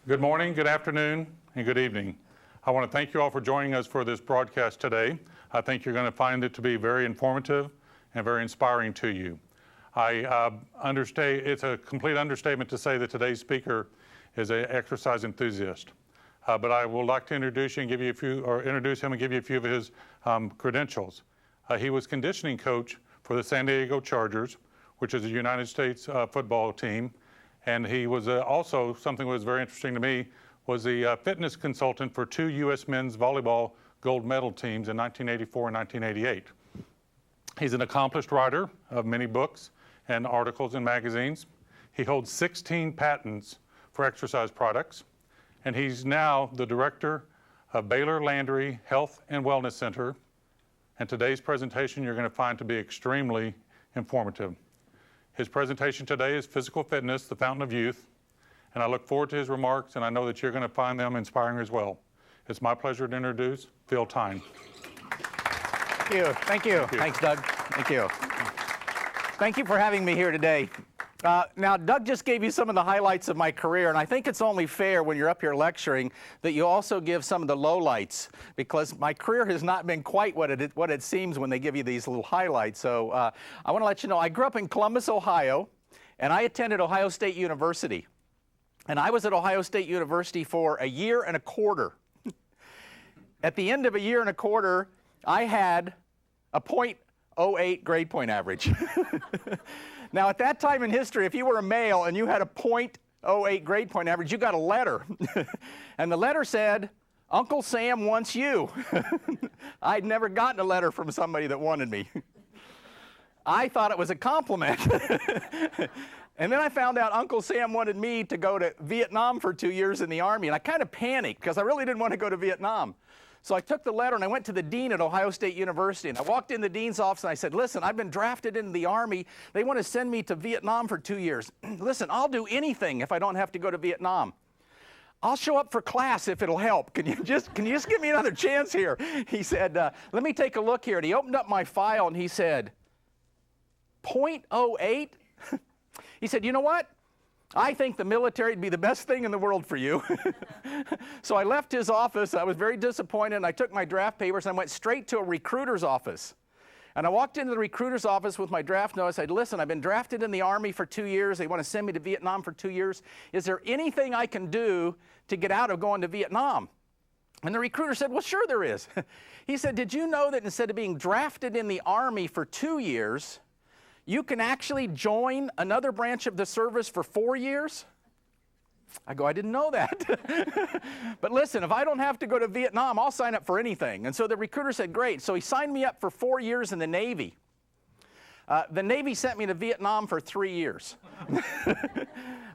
Good morning, good afternoon, and good evening. I want to thank you all for joining us for this broadcast today. I think you're going to find it to be very informative and very inspiring to you. I understand it's a complete understatement to say that today's speaker is an exercise enthusiast. But I would like to introduce him and give you a few of his credentials. He was conditioning coach for the San Diego Chargers, which is a United States football team. And he was also, something that was very interesting to me, was the fitness consultant for two U.S. men's volleyball gold medal teams in 1984 and 1988. He's an accomplished writer of many books and articles in magazines. He holds 16 patents for exercise products. And he's now the director of Baylor Landry Health and Wellness Center. And today's presentation you're going to find to be extremely informative. His presentation today is Physical Fitness, the Fountain of Youth, and I look forward to his remarks, and I know that you're going to find them inspiring as well. It's my pleasure to introduce Phil Tyne. Thank you. Thank you. Thanks, Doug. Thank you. Thank you for having me here today. Now, Doug just gave you some of the highlights of my career, and I think it's only fair when you're up here lecturing that you also give some of the lowlights, because my career has not been quite what it seems when they give you these little highlights. So I want to let you know, I grew up in Columbus, Ohio, and I attended Ohio State University. And I was at Ohio State University for a year and a quarter. At the end of a year and a quarter, I had a .08 grade point average. Now, at that time in history, if you were a male and you had a .08 grade point average, you got a letter. And the letter said, "Uncle Sam wants you." I'd never gotten a letter from somebody that wanted me. I thought it was a compliment. And then I found out Uncle Sam wanted me to go to Vietnam for 2 years in the Army, and I kind of panicked because I really didn't want to go to Vietnam. So I took the letter and I went to the dean at Ohio State University, and I walked in the dean's office and I said, "Listen, I've been drafted into the Army. They want to send me to Vietnam for 2 years. Listen, I'll do anything if I don't have to go to Vietnam. I'll show up for class if it'll help. Can you just give me another chance here?" He said, "Let me take a look here." And he opened up my file and he said, .08? He said, "You know what? I think the military would be the best thing in the world for you." So I left his office. I was very disappointed, and I took my draft papers and I went straight to a recruiter's office. And I walked into the recruiter's office with my draft notice. I said, "Listen, I've been drafted in the Army for 2 years. They want to send me to Vietnam for 2 years. Is there anything I can do to get out of going to Vietnam?" And the recruiter said, "Well, sure there is." He said, "Did you know that instead of being drafted in the Army for 2 years, you can actually join another branch of the service for 4 years?" I go, "I didn't know that." "But listen, if I don't have to go to Vietnam, I'll sign up for anything." And so the recruiter said, "Great." So he signed me up for 4 years in the Navy. The Navy sent me to Vietnam for 3 years.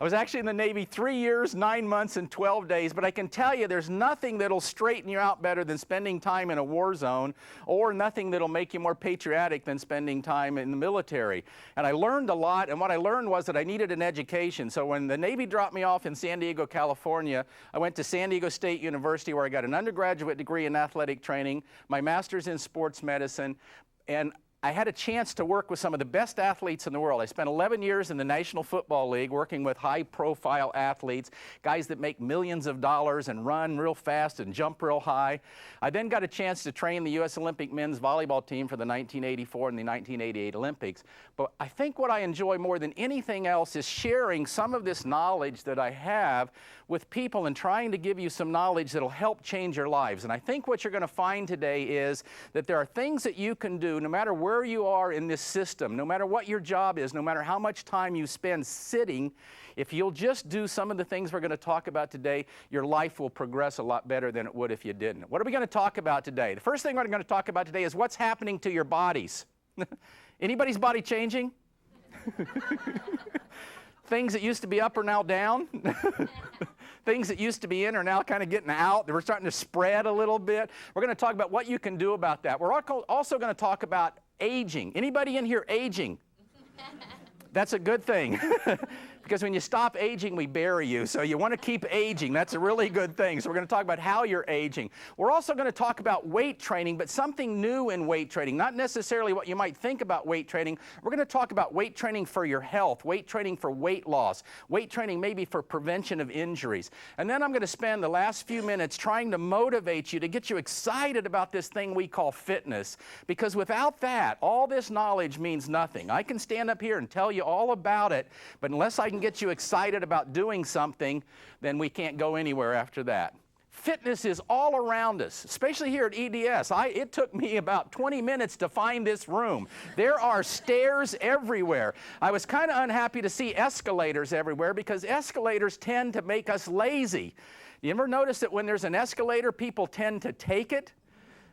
I was actually in the Navy 3 years, 9 months, and 12 days, but I can tell you there's nothing that'll straighten you out better than spending time in a war zone, or nothing that'll make you more patriotic than spending time in the military. And I learned a lot, and what I learned was that I needed an education. So when the Navy dropped me off in San Diego, California, I went to San Diego State University, where I got an undergraduate degree in athletic training, my master's in sports medicine, and I had a chance to work with some of the best athletes in the world. I spent 11 years in the National Football League working with high-profile athletes, guys that make millions of dollars and run real fast and jump real high. I then got a chance to train the U.S. Olympic men's volleyball team for the 1984 and the 1988 Olympics. But I think what I enjoy more than anything else is sharing some of this knowledge that I have with people and trying to give you some knowledge that'll help change your lives. And I think what you're going to find today is that there are things that you can do no matter where you are in this system, no matter what your job is, no matter how much time you spend sitting. If you'll just do some of the things we're going to talk about today, your life will progress a lot better than it would if you didn't. What are we going to talk about today? The first thing we're going to talk about today is what's happening to your bodies. Anybody's body changing? Things that used to be up are now down. Things that used to be in are now kind of getting out. We're starting to spread a little bit. We're going to talk about what you can do about that. We're also going to talk about aging. Anybody in here aging? That's a good thing. because when you stop aging, we bury you. So you want to keep aging. That's a really good thing. So we're going to talk about how you're aging. We're also going to talk about weight training, but something new in weight training, not necessarily what you might think about weight training. We're going to talk about weight training for your health, weight training for weight loss, weight training maybe for prevention of injuries. And then I'm going to spend the last few minutes trying to motivate you, to get you excited about this thing we call fitness, because without that, all this knowledge means nothing. I can stand up here and tell you all about it, but unless I can get you excited about doing something, then we can't go anywhere after that. Fitness is all around us, especially here at EDS. It took me about 20 minutes to find this room. There are stairs everywhere. I was kind of unhappy to see escalators everywhere because escalators tend to make us lazy. You ever notice that when there's an escalator, people tend to take it,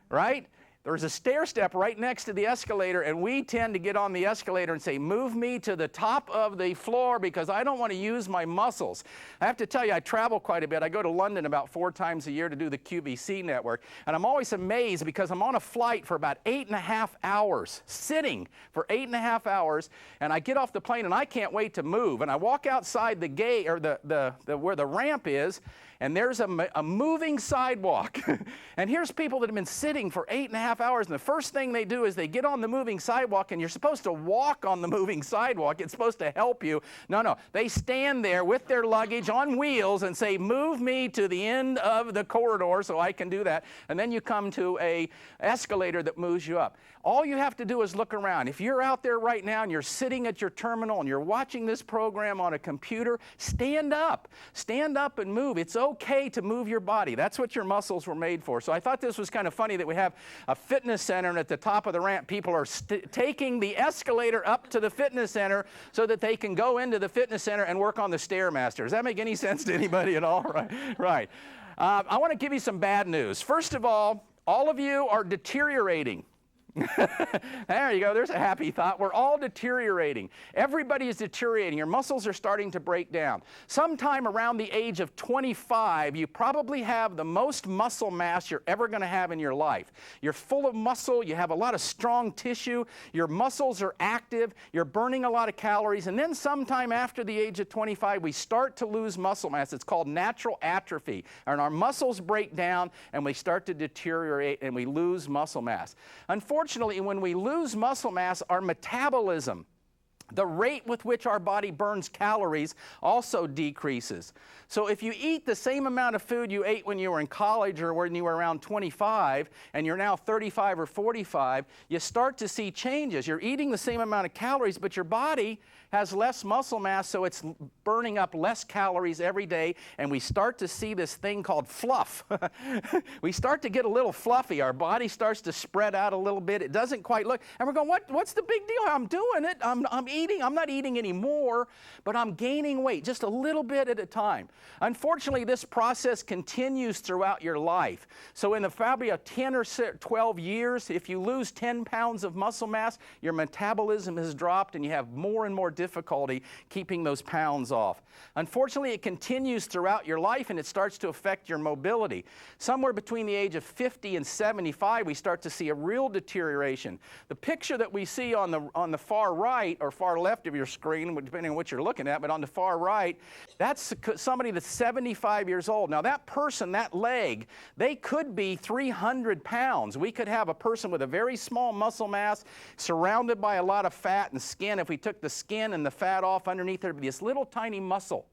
right? There's a stair step right next to the escalator, and we tend to get on the escalator and say, move me to the top of the floor because I don't want to use my muscles. I have to tell you, I travel quite a bit. I go to London about 4 times a year to do the QVC network, and I'm always amazed because I'm on a flight for about 8.5 hours, sitting for 8.5 hours, and I get off the plane and I can't wait to move. And I walk outside the gate, or where the ramp is, and there's a moving sidewalk. And here's people that have been sitting for 8.5 hours, and the first thing they do is they get on the moving sidewalk, and you're supposed to walk on the moving sidewalk. It's supposed to help you. No. They stand there with their luggage on wheels and say, move me to the end of the corridor so I can do that. And then you come to an escalator that moves you up. All you have to do is look around. If you're out there right now and you're sitting at your terminal and you're watching this program on a computer, stand up. Stand up and move. It's okay to move your body. That's what your muscles were made for. So I thought this was kind of funny that we have a fitness center, and at the top of the ramp, people are taking the escalator up to the fitness center so that they can go into the fitness center and work on the Stairmaster. Does that make any sense to anybody at all? Right. I want to give you some bad news. First of all of you are deteriorating. There you go. There's a happy thought. We're all deteriorating. Everybody is deteriorating. Your muscles are starting to break down. Sometime around the age of 25, you probably have the most muscle mass you're ever going to have in your life. You're full of muscle. You have a lot of strong tissue. Your muscles are active. You're burning a lot of calories. And then sometime after the age of 25, we start to lose muscle mass. It's called natural atrophy. And our muscles break down, and we start to deteriorate, and we lose muscle mass. Unfortunately, when we lose muscle mass, our metabolism, the rate with which our body burns calories, also decreases. So if you eat the same amount of food you ate when you were in college or when you were around 25, and you're now 35 or 45, you start to see changes. You're eating the same amount of calories, but your body has less muscle mass, so it's burning up less calories every day, and we start to see this thing called fluff. We start to get a little fluffy. Our body starts to spread out a little bit. It doesn't quite look, and we're going, what's the big deal? I'm doing it. I'm eating. I'm not eating anymore, but I'm gaining weight just a little bit at a time. Unfortunately, this process continues throughout your life. So in the probably 10 or 12 years, if you lose 10 pounds of muscle mass, your metabolism has dropped, and you have more and more difficulty keeping those pounds off. Unfortunately, it continues throughout your life, and it starts to affect your mobility. Somewhere between the age of 50 and 75, we start to see a real deterioration. The picture that we see on the far right or far left of your screen, depending on what you're looking at, but on the far right, that's somebody that's 75 years old. Now that person, that leg, they could be 300 pounds. We could have a person with a very small muscle mass surrounded by a lot of fat and skin. If we took the skin and the fat off underneath, there'd be this little tiny muscle.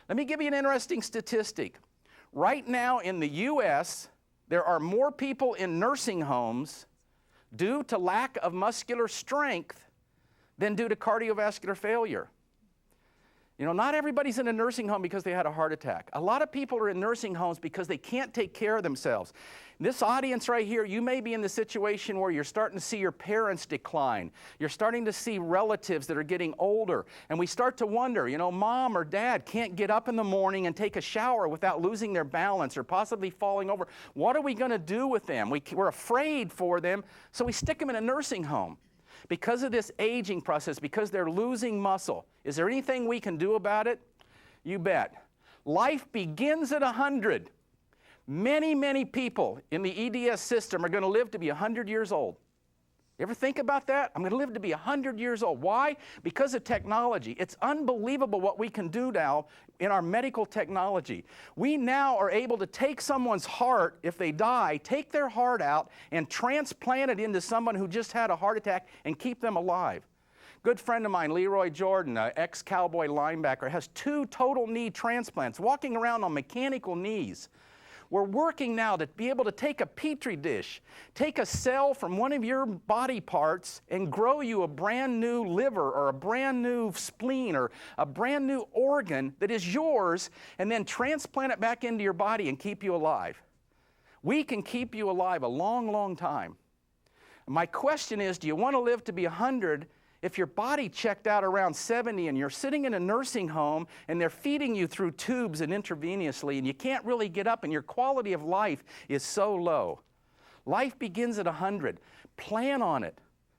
Let me give you an interesting statistic. Right now in the U.S., there are more people in nursing homes due to lack of muscular strength than due to cardiovascular failure. You know, not everybody's in a nursing home because they had a heart attack. A lot of people are in nursing homes because they can't take care of themselves. This audience right here, you may be in the situation where you're starting to see your parents decline. You're starting to see relatives that are getting older. And we start to wonder, you know, mom or dad can't get up in the morning and take a shower without losing their balance or possibly falling over. What are we going to do with them? We're afraid for them, so we stick them in a nursing home. Because of this aging process, because they're losing muscle, is there anything we can do about it? You bet. Life begins at 100. Many, many people in the EDS system are going to live to be 100 years old. You ever think about that? I'm going to live to be 100 years old. Why? Because of technology. It's unbelievable what we can do now in our medical technology. We now are able to take someone's heart, if they die, take their heart out and transplant it into someone who just had a heart attack and keep them alive. Good friend of mine, Leroy Jordan, an ex-Cowboy linebacker, has 2 total knee transplants, walking around on mechanical knees. We're working now to be able to take a petri dish, take a cell from one of your body parts and grow you a brand new liver or a brand new spleen or a brand new organ that is yours, and then transplant it back into your body and keep you alive. We can keep you alive a long, long time. My question is, do you want to live to be 100 if your body checked out around 70 and you're sitting in a nursing home and they're feeding you through tubes and intravenously and you can't really get up and your quality of life is so low? Life begins at 100. Plan on it.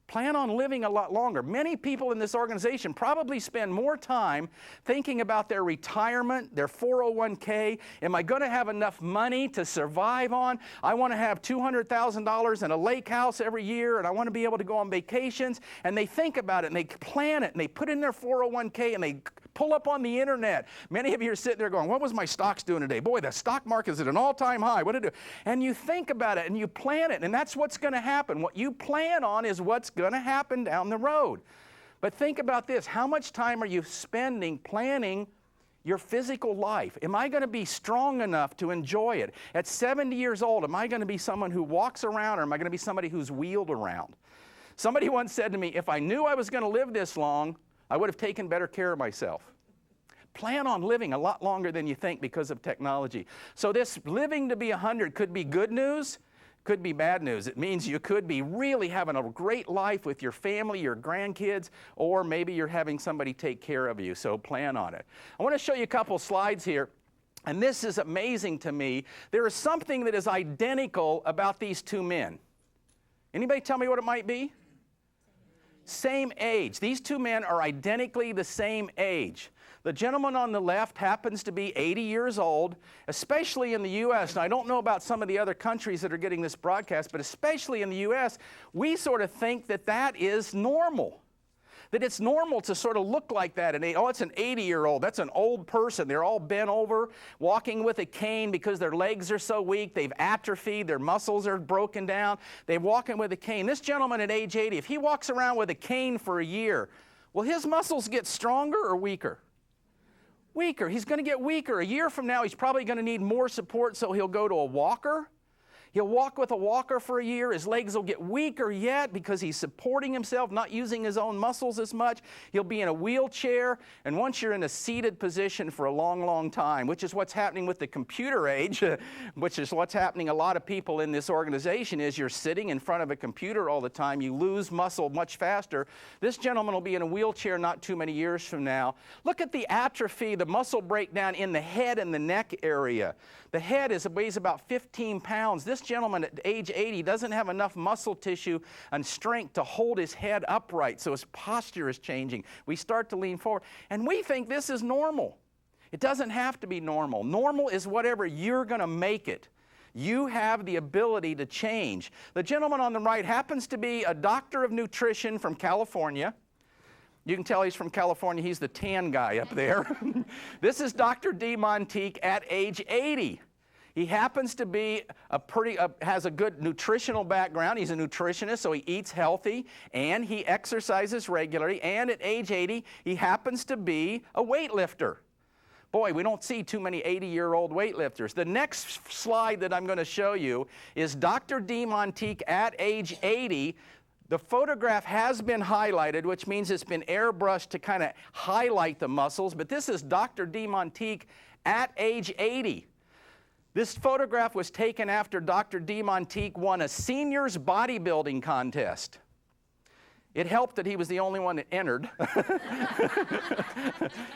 Plan on living a lot longer. Many people in this organization probably spend more time thinking about their retirement, their 401k. Am I going to have enough money to survive on? I want to have $200,000 in a lake house every year, and I want to be able to go on vacations. And they think about it, and they plan it, and they put in their 401k, and they pull up on the internet. Many of you are sitting there going, what was my stocks doing today? Boy, the stock market is at an all-time high. What did it do? And you think about it, and you plan it, and that's what's going to happen. What you plan on is what's going to happen down the road. But think about this. How much time are you spending planning your physical life? Am I going to be strong enough to enjoy it? At 70 years old, am I going to be someone who walks around, or am I going to be somebody who's wheeled around? Somebody once said to me, if I knew I was going to live this long, I would have taken better care of myself. Plan on living a lot longer than you think because of technology. So this living to be 100 could be good news, could be bad news. It means you could be really having a great life with your family, your grandkids, or maybe you're having somebody take care of you, so plan on it. I want to show you a couple slides here, and this is amazing to me. There is something that is identical about these 2 men. Anybody tell me what it might be? Same age. These 2 men are identically the same age. The gentleman on the left happens to be 80 years old, especially in the U.S. And I don't know about some of the other countries that are getting this broadcast, but especially in the U.S., we sort of think that that is normal. That it's normal to sort of look like that. And it's an 80-year-old. That's an old person. They're all bent over, walking with a cane because their legs are so weak. They've atrophied. Their muscles are broken down. They're walking with a cane. This gentleman at age 80, if he walks around with a cane for a year, will his muscles get stronger or weaker? Weaker. He's going to get weaker. A year from now, he's probably going to need more support, so he'll go to a walker. He'll walk with a walker for a year. His legs will get weaker yet because he's supporting himself, not using his own muscles as much. He'll be in a wheelchair. And once you're in a seated position for a long, long time, which is what's happening with the computer age, which is what's happening a lot of people in this organization, is you're sitting in front of a computer all the time. You lose muscle much faster. This gentleman will be in a wheelchair not too many years from now. Look at the atrophy, the muscle breakdown in the head and the neck area. The head weighs about 15 pounds. This gentleman at age 80 doesn't have enough muscle tissue and strength to hold his head upright, so his posture is changing. We start to lean forward, and we think this is normal. It doesn't have to be normal. Normal is whatever you're going to make it. You have the ability to change. The gentleman on the right happens to be a doctor of nutrition from California. You can tell he's from California. He's the tan guy up there. This is Dr. DeMonteek at age 80. He happens to be has a good nutritional background. He's a nutritionist, so he eats healthy, and he exercises regularly, and at age 80, he happens to be a weightlifter. Boy, we don't see too many 80-year-old weightlifters. The next slide that I'm going to show you is Dr. DeMonteek at age 80. The photograph has been highlighted, which means it's been airbrushed to kind of highlight the muscles, but this is Dr. DeMonteek at age 80. This photograph was taken after Dr. DeMonteek won a seniors bodybuilding contest. It helped that he was the only one that entered.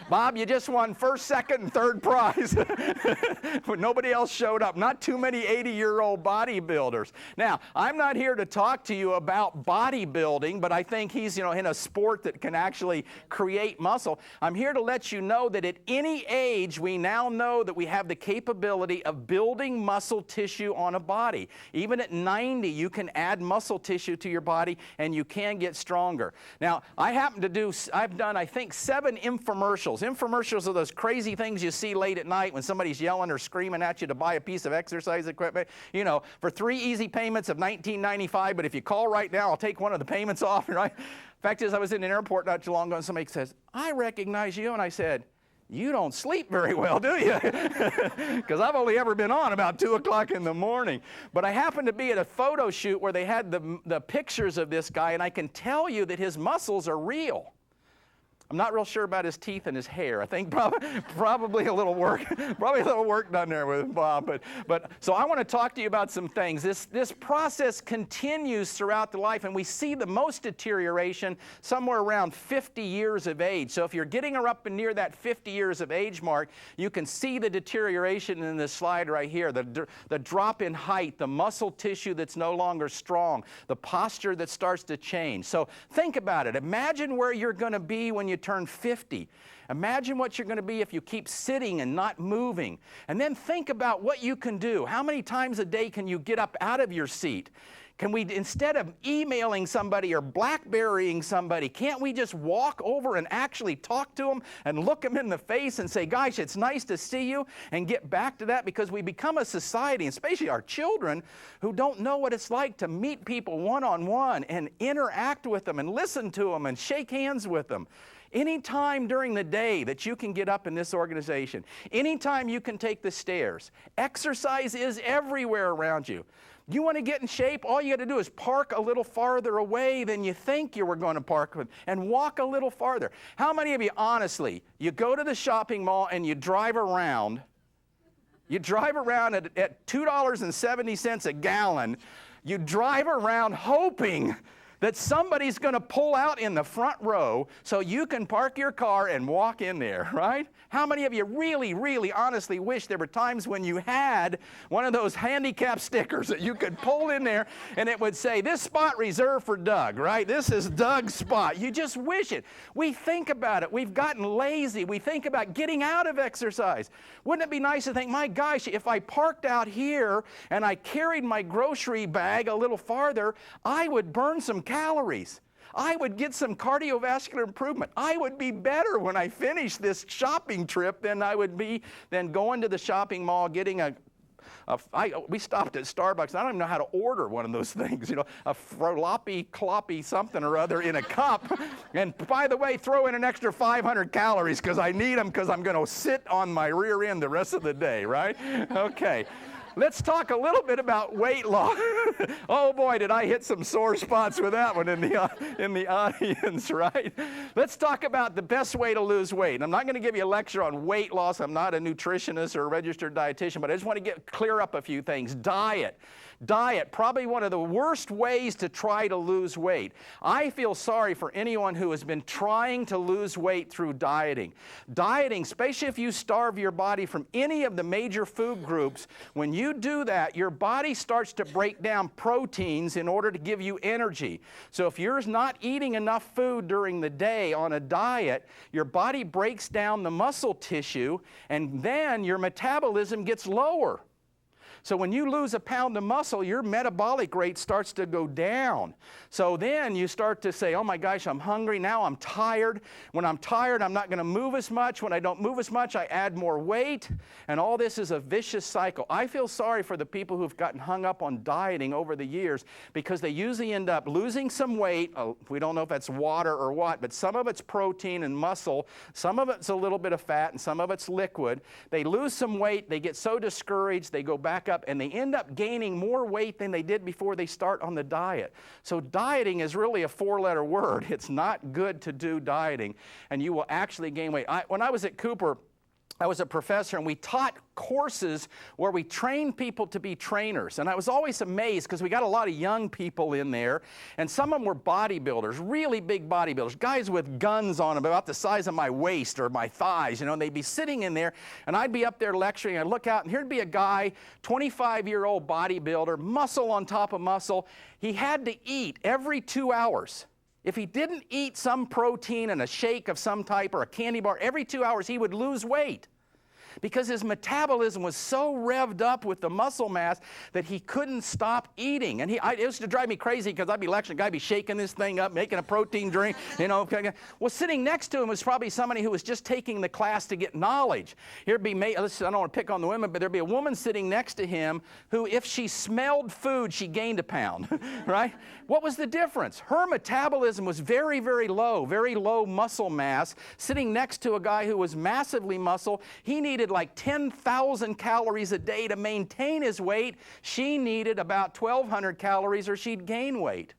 Bob, you just won first, second, and third prize. But nobody else showed up. Not too many 80-year-old bodybuilders. Now, I'm not here to talk to you about bodybuilding, but I think he's, in a sport that can actually create muscle. I'm here to let you know that at any age, we now know that we have the capability of building muscle tissue on a body. Even at 90, you can add muscle tissue to your body, and you can get stronger. Now, I've done, I think, 7 infomercials. Infomercials are those crazy things you see late at night when somebody's yelling or screaming at you to buy a piece of exercise equipment. For 3 easy payments of $19.95, but if you call right now, I'll take one of the payments off, right? Fact is, I was in an airport not too long ago, and somebody says, I recognize you, and I said, you don't sleep very well, do you? Because I've only ever been on about 2 o'clock in the morning. But I happened to be at a photo shoot where they had the pictures of this guy, and I can tell you that his muscles are real. I'm not real sure about his teeth and his hair. I think probably a little work, done there with Bob. But so I want to talk to you about some things. This process continues throughout the life, and we see the most deterioration somewhere around 50 years of age. So if you're getting her up and near that 50 years of age mark, you can see the deterioration in this slide right here. The drop in height, the muscle tissue that's no longer strong, the posture that starts to change. So think about it. Imagine where you're going to be when you turn 50. Imagine what you're going to be if you keep sitting and not moving. And then think about what you can do. How many times a day can you get up out of your seat? Can we, instead of emailing somebody or BlackBerrying somebody, can't we just walk over and actually talk to them and look them in the face and say, gosh, it's nice to see you, and get back to that? Because we become a society, especially our children, who don't know what it's like to meet people one-on-one and interact with them and listen to them and shake hands with them. Anytime during the day that you can get up in this organization, anytime you can take the stairs, exercise is everywhere around you. You want to get in shape, all you got to do is park a little farther away than you think you were going to park and walk a little farther. How many of you, honestly, you go to the shopping mall and you drive around at $2.70 a gallon, you drive around hoping that somebody's going to pull out in the front row so you can park your car and walk in there, right? How many of you really, really honestly wish there were times when you had one of those handicap stickers that you could pull in there and it would say, this spot reserved for Doug, right? This is Doug's spot. You just wish it. We think about it. We've gotten lazy. We think about getting out of exercise. Wouldn't it be nice to think, my gosh, if I parked out here and I carried my grocery bag a little farther, I would burn some calories. I would get some cardiovascular improvement. I would be better when I finish this shopping trip than I would be than going to the shopping mall, getting we stopped at Starbucks. I don't even know how to order one of those things, a floppy, cloppy something or other in a cup. And by the way, throw in an extra 500 calories because I need them because I'm going to sit on my rear end the rest of the day, right? Okay. Let's talk a little bit about weight loss. Oh boy, did I hit some sore spots with that one in the audience, right? Let's talk about the best way to lose weight. I'm not going to give you a lecture on weight loss. I'm not a nutritionist or a registered dietitian, but I just want to clear up a few things. Diet, probably one of the worst ways to try to lose weight. I feel sorry for anyone who has been trying to lose weight through dieting. Dieting, especially if you starve your body from any of the major food groups, when you do that, your body starts to break down proteins in order to give you energy. So if you're not eating enough food during the day on a diet, your body breaks down the muscle tissue, and then your metabolism gets lower. So when you lose a pound of muscle, your metabolic rate starts to go down. So then you start to say, oh my gosh, I'm hungry, now I'm tired. When I'm tired, I'm not going to move as much. When I don't move as much, I add more weight. And all this is a vicious cycle. I feel sorry for the people who've gotten hung up on dieting over the years because they usually end up losing some weight. We don't know if that's water or what, but some of it's protein and muscle. Some of it's a little bit of fat and some of it's liquid. They lose some weight, they get so discouraged, they go back up and they end up gaining more weight than they did before they start on the diet. So dieting is really a 4-letter word. It's not good to do dieting, and you will actually gain weight. When I was at Cooper, I was a professor, and we taught courses where we trained people to be trainers. And I was always amazed because we got a lot of young people in there, and some of them were bodybuilders, really big bodybuilders, guys with guns on them about the size of my waist or my thighs, and they'd be sitting in there, and I'd be up there lecturing, and I'd look out, and here'd be a guy, 25-year-old bodybuilder, muscle on top of muscle. He had to eat every 2 hours. If he didn't eat some protein and a shake of some type or a candy bar every 2 hours, he would lose weight because his metabolism was so revved up with the muscle mass that he couldn't stop eating. And it used to drive me crazy because I'd be lecturing, the guy would be shaking this thing up, making a protein drink, Well, sitting next to him was probably somebody who was just taking the class to get knowledge. Here'd be, I don't want to pick on the women, but there'd be a woman sitting next to him who, if she smelled food, she gained a pound, right? What was the difference? Her metabolism was very, very low muscle mass, sitting next to a guy who was massively muscle. He needed like 10,000 calories a day to maintain his weight. She needed about 1,200 calories or she'd gain weight.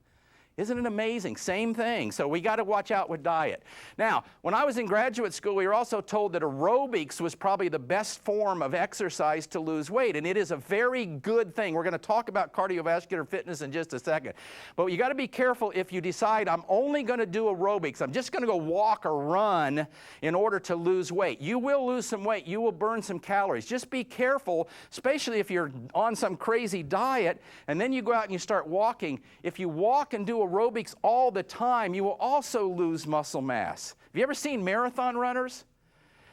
Isn't it amazing? Same thing. So we got to watch out with diet. Now, when I was in graduate school, we were also told that aerobics was probably the best form of exercise to lose weight, and it is a very good thing. We're going to talk about cardiovascular fitness in just a second. But you got to be careful if you decide, I'm only going to do aerobics, I'm just going to go walk or run in order to lose weight. You will lose some weight. You will burn some calories. Just be careful, especially if you're on some crazy diet, and then you go out and you start walking. If you walk and do aerobics all the time, you will also lose muscle mass. Have you ever seen marathon runners?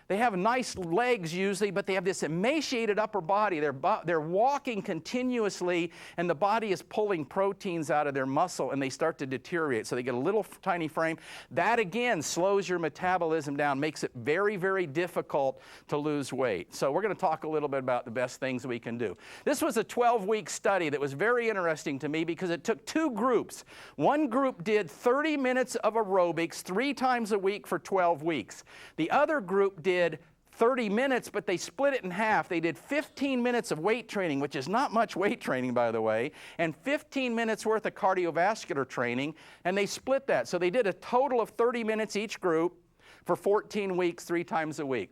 They have nice legs usually, but they have this emaciated upper body. They're walking continuously, and the body is pulling proteins out of their muscle, and they start to deteriorate. So they get a little tiny frame. That, again, slows your metabolism down, makes it very, very difficult to lose weight. So we're going to talk a little bit about the best things we can do. This was a 12-week study that was very interesting to me because it took two groups. One group did 30 minutes of aerobics 3 times a week for 12 weeks. The other group did 30 minutes, but they split it in half. They did 15 minutes of weight training, which is not much weight training, by the way, and 15 minutes worth of cardiovascular training, and they split that. So they did a total of 30 minutes each group for 14 weeks, 3 times a week.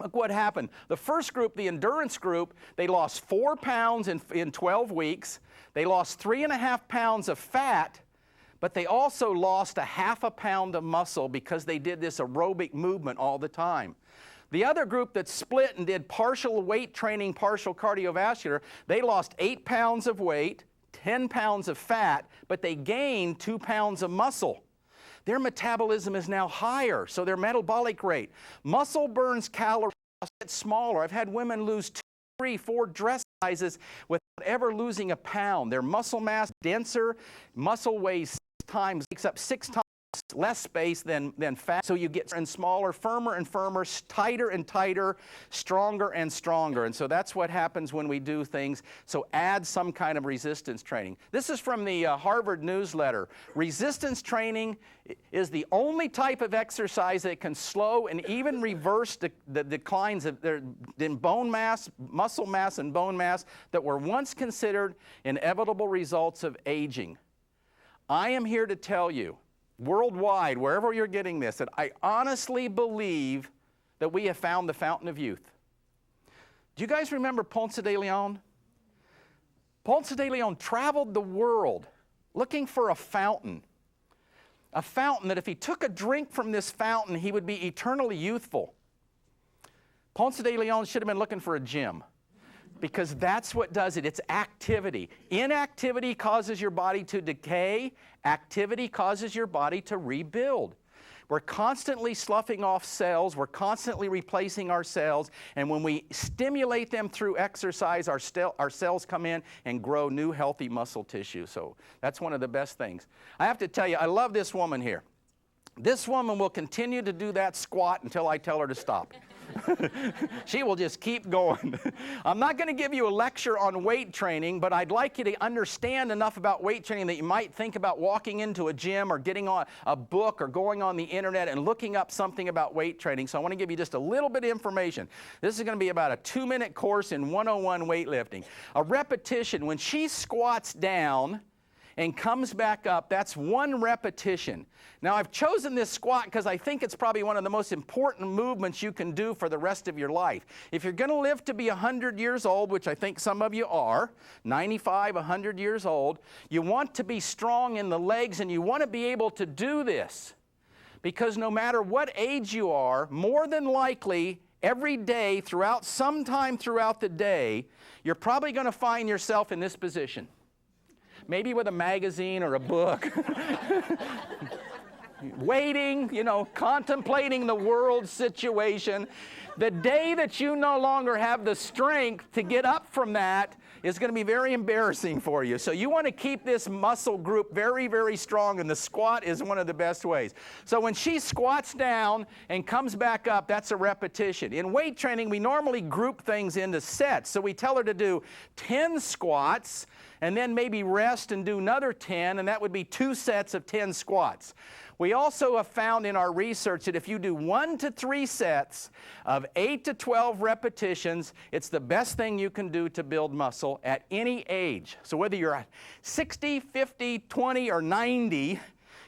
Look what happened. The first group, the endurance group, they lost 4 pounds in 12 weeks. They lost 3.5 pounds of fat, but they also lost 0.5 pound of muscle because they did this aerobic movement all the time. The other group that split and did partial weight training, partial cardiovascular, they lost 8 pounds of weight, 10 pounds of fat, but they gained 2 pounds of muscle. Their metabolism is now higher, so their metabolic rate. Muscle burns calories, gets smaller. I've had women lose 2, 3, 4 dress sizes without ever losing a pound. Their muscle mass denser, muscle weighs takes up 6 times less space than fat, so you get smaller, firmer and firmer, tighter and tighter, stronger and stronger. And so that's what happens when we do things. So add some kind of resistance training. This is from the Harvard newsletter. Resistance training is the only type of exercise that can slow and even reverse the declines in bone mass, muscle mass and bone mass that were once considered inevitable results of aging. I am here to tell you, worldwide, wherever you're getting this, that I honestly believe that we have found the fountain of youth. Do you guys remember Ponce de Leon? Ponce de Leon traveled the world looking for a fountain that if he took a drink from this fountain, he would be eternally youthful. Ponce de Leon should have been looking for a gym, because that's what does it. It's activity. Inactivity causes your body to decay. Activity causes your body to rebuild. We're constantly sloughing off cells. We're constantly replacing our cells. And when we stimulate them through exercise, our cells come in and grow new healthy muscle tissue. So that's one of the best things. I have to tell you, I love this woman here. This woman will continue to do that squat until I tell her to stop. She will just keep going. I'm not going to give you a lecture on weight training, but I'd like you to understand enough about weight training that you might think about walking into a gym or getting on a book or going on the internet and looking up something about weight training. So I want to give you just a little bit of information. This is going to be about a 2-minute course in 101 weightlifting. A repetition, when she squats down, and comes back up, that's 1 repetition. Now, I've chosen this squat because I think it's probably one of the most important movements you can do for the rest of your life. If you're going to live to be 100 years old, which I think some of you are, 95, 100 years old, you want to be strong in the legs and you want to be able to do this. Because no matter what age you are, more than likely, every day, sometime throughout the day, you're probably going to find yourself in this position. Maybe with a magazine or a book. Waiting, contemplating the world situation. The day that you no longer have the strength to get up from that is going to be very embarrassing for you. So you want to keep this muscle group very, very strong, and the squat is one of the best ways. So when she squats down and comes back up, that's a repetition. In weight training, we normally group things into sets. So we tell her to do 10 squats, and then maybe rest and do another 10, and that would be 2 sets of 10 squats. We also have found in our research that if you do 1 to 3 sets of 8 to 12 repetitions, it's the best thing you can do to build muscle at any age. So whether you're 60, 50, 20, or 90,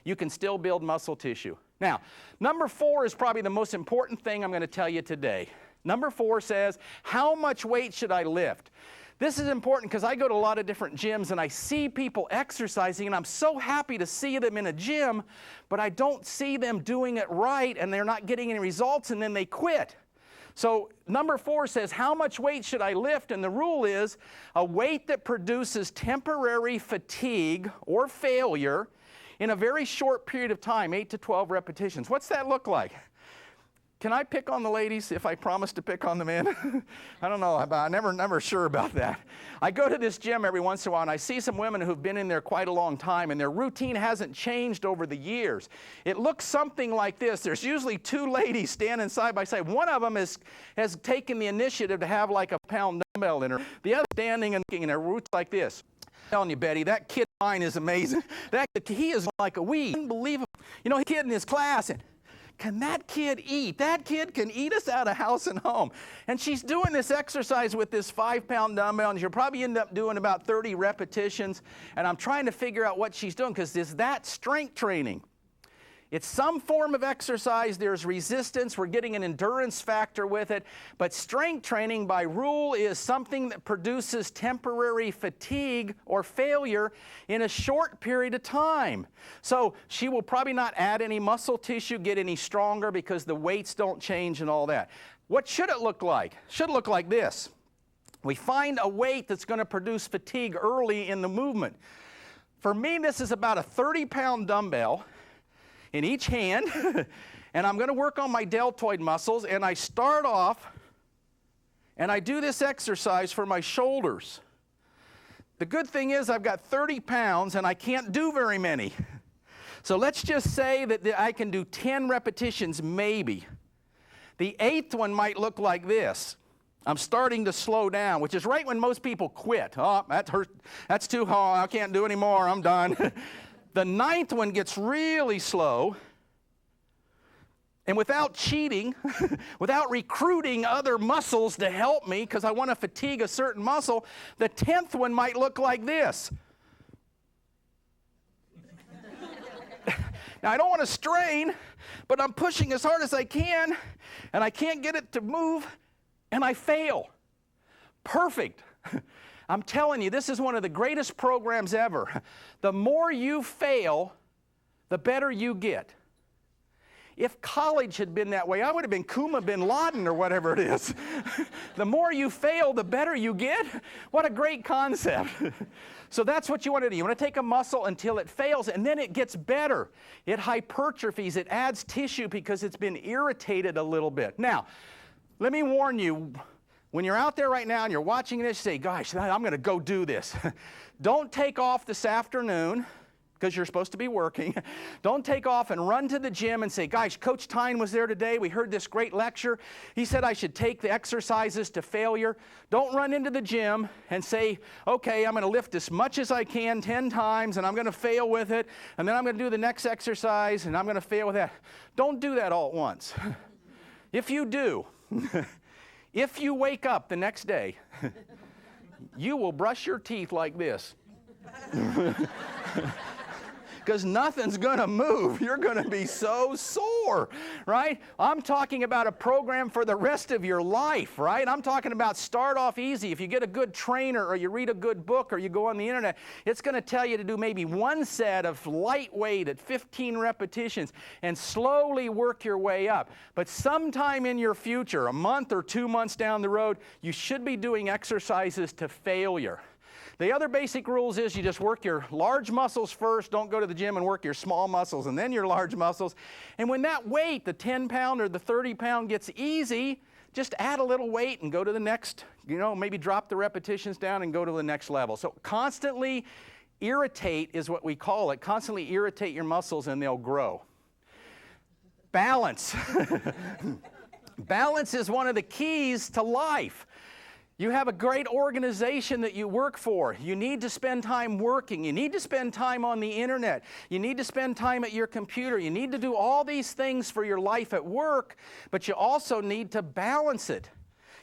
you can still build muscle tissue. Now, number 4 is probably the most important thing I'm going to tell you today. Number 4 says, how much weight should I lift? This is important because I go to a lot of different gyms and I see people exercising, and I'm so happy to see them in a gym, but I don't see them doing it right and they're not getting any results, and then they quit. So number 4 says, how much weight should I lift? And the rule is a weight that produces temporary fatigue or failure in a very short period of time, 8 to 12 repetitions. What's that look like? Can I pick on the ladies if I promise to pick on the men? I don't know. I'm never sure about that. I go to this gym every once in a while, and I see some women who've been in there quite a long time, and their routine hasn't changed over the years. It looks something like this. There's usually 2 ladies standing side by side. One of them has taken the initiative to have like a pound dumbbell in her. The other standing and looking, and her roots like this. I'm telling you, Betty, that kid of mine is amazing. He is like a weed. Unbelievable. He kid in his class, and can that kid eat? That kid can eat us out of house and home. And she's doing this exercise with this 5-pound dumbbell, and she'll probably end up doing about 30 repetitions. And I'm trying to figure out what she's doing, because is that strength training? It's some form of exercise. There's resistance. We're getting an endurance factor with it. But strength training by rule is something that produces temporary fatigue or failure in a short period of time. So she will probably not add any muscle tissue, get any stronger, because the weights don't change and all that. What should it look like? It should look like this. We find a weight that's going to produce fatigue early in the movement. For me, this is about a 30-pound dumbbell in each hand, and I'm going to work on my deltoid muscles, and I start off and I do this exercise for my shoulders. The good thing is I've got 30 pounds and I can't do very many. So let's just say that I can do 10 repetitions maybe. The 8th one might look like this. I'm starting to slow down, which is right when most people quit. Oh, that hurt. That's too hard. I can't do anymore. I'm done. The 9th one gets really slow, and without cheating, without recruiting other muscles to help me, because I want to fatigue a certain muscle, the 10th one might look like this. Now, I don't want to strain, but I'm pushing as hard as I can, and I can't get it to move, and I fail. Perfect. I'm telling you, this is one of the greatest programs ever. The more you fail, the better you get. If college had been that way, I would have been Kuma bin Laden or whatever it is. The more you fail, the better you get. What a great concept. So that's what you want to do. You want to take a muscle until it fails, and then it gets better. It hypertrophies. It adds tissue because it's been irritated a little bit. Now, let me warn you, when you're out there right now and you're watching this, you say, gosh, I'm going to go do this. Don't take off this afternoon, because you're supposed to be working. Don't take off and run to the gym and say, gosh, Coach Tyne was there today. We heard this great lecture. He said I should take the exercises to failure. Don't run into the gym and say, okay, I'm going to lift as much as I can 10 times, and I'm going to fail with it, and then I'm going to do the next exercise, and I'm going to fail with that. Don't do that all at once. If you do, if you wake up the next day, you will brush your teeth like this. because nothing's going to move. You're going to be so sore, right? I'm talking about a program for the rest of your life, right? I'm talking about start off easy. If you get a good trainer or you read a good book or you go on the internet, it's going to tell you to do maybe one set of lightweight at 15 repetitions and slowly work your way up. But sometime in your future, a month or 2 months down the road, you should be doing exercises to failure. The other basic rules is you just work your large muscles first. Don't go to the gym and work your small muscles and then your large muscles. And when that weight, the 10-pound or the 30-pound gets easy, just add a little weight and go to the next, maybe drop the repetitions down and go to the next level. So constantly irritate is what we call it. Constantly irritate your muscles and they'll grow. Balance. Balance is one of the keys to life. You have a great organization that you work for. You need to spend time working. You need to spend time on the internet. You need to spend time at your computer. You need to do all these things for your life at work, but you also need to balance it.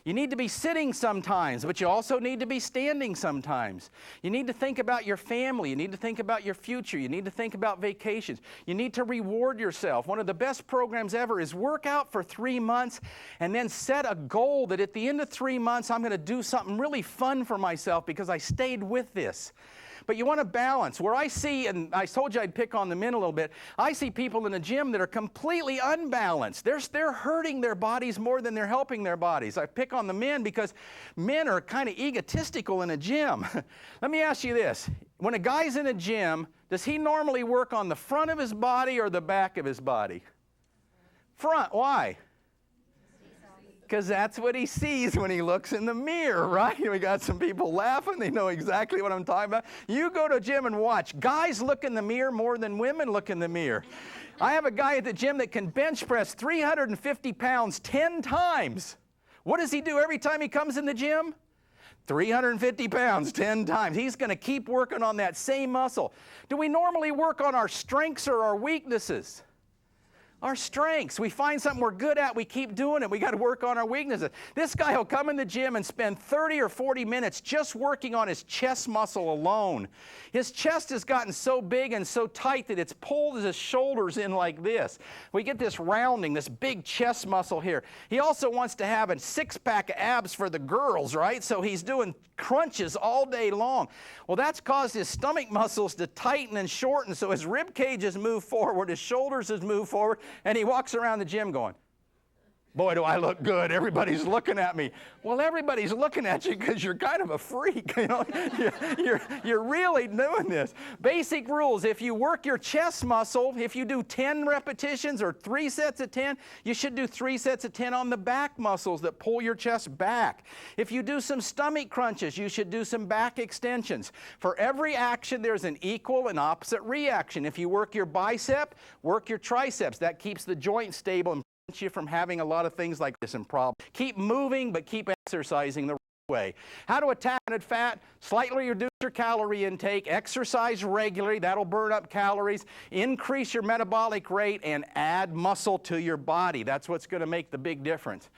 You need to be sitting sometimes, but you also need to be standing sometimes. You need to think about your family. You need to think about your future. You need to think about vacations. You need to reward yourself. One of the best programs ever is work out for 3 months and then set a goal that at the end of 3 months, I'm going to do something really fun for myself because I stayed with this. But you want to balance. Where I see, and I told you I'd pick on the men a little bit, I see people in the gym that are completely unbalanced. They're hurting their bodies more than they're helping their bodies. I pick on the men because men are kind of egotistical in a gym. Let me ask you this. When a guy's in a gym, does he normally work on the front of his body or the back of his body? Front. Why? Because that's what he sees when he looks in the mirror, right? We got some people laughing. They know exactly what I'm talking about. You go to a gym and watch. Guys look in the mirror more than women look in the mirror. I have a guy at the gym that can bench press 350 pounds 10 times. What does he do every time he comes in the gym? 350 pounds 10 times. He's going to keep working on that same muscle. Do we normally work on our strengths or our weaknesses? Our strengths. We find something we're good at, we keep doing it. We got to work on our weaknesses. This guy will come in the gym and spend 30 or 40 minutes just working on his chest muscle alone. His chest has gotten so big and so tight that it's pulled his shoulders in like this. We get this rounding, this big chest muscle here. He also wants to have a six-pack of abs for the girls, right? So he's doing crunches all day long. Well, that's caused his stomach muscles to tighten and shorten, so his rib cage has moved forward, his shoulders has moved forward, and he walks around the gym going, boy, do I look good. Everybody's looking at me. Well, everybody's looking at you because you're kind of a freak. You're really doing this. Basic rules. If you work your chest muscle, if you do 10 repetitions or 3 sets of 10, you should do 3 sets of 10 on the back muscles that pull your chest back. If you do some stomach crunches, you should do some back extensions. For every action, there's an equal and opposite reaction. If you work your bicep, work your triceps. That keeps the joint stable and you from having a lot of things like this and problems. Keep moving, but keep exercising the right way. How to attack fat? Slightly reduce your calorie intake, exercise regularly, that'll burn up calories, increase your metabolic rate, and add muscle to your body. That's what's going to make the big difference.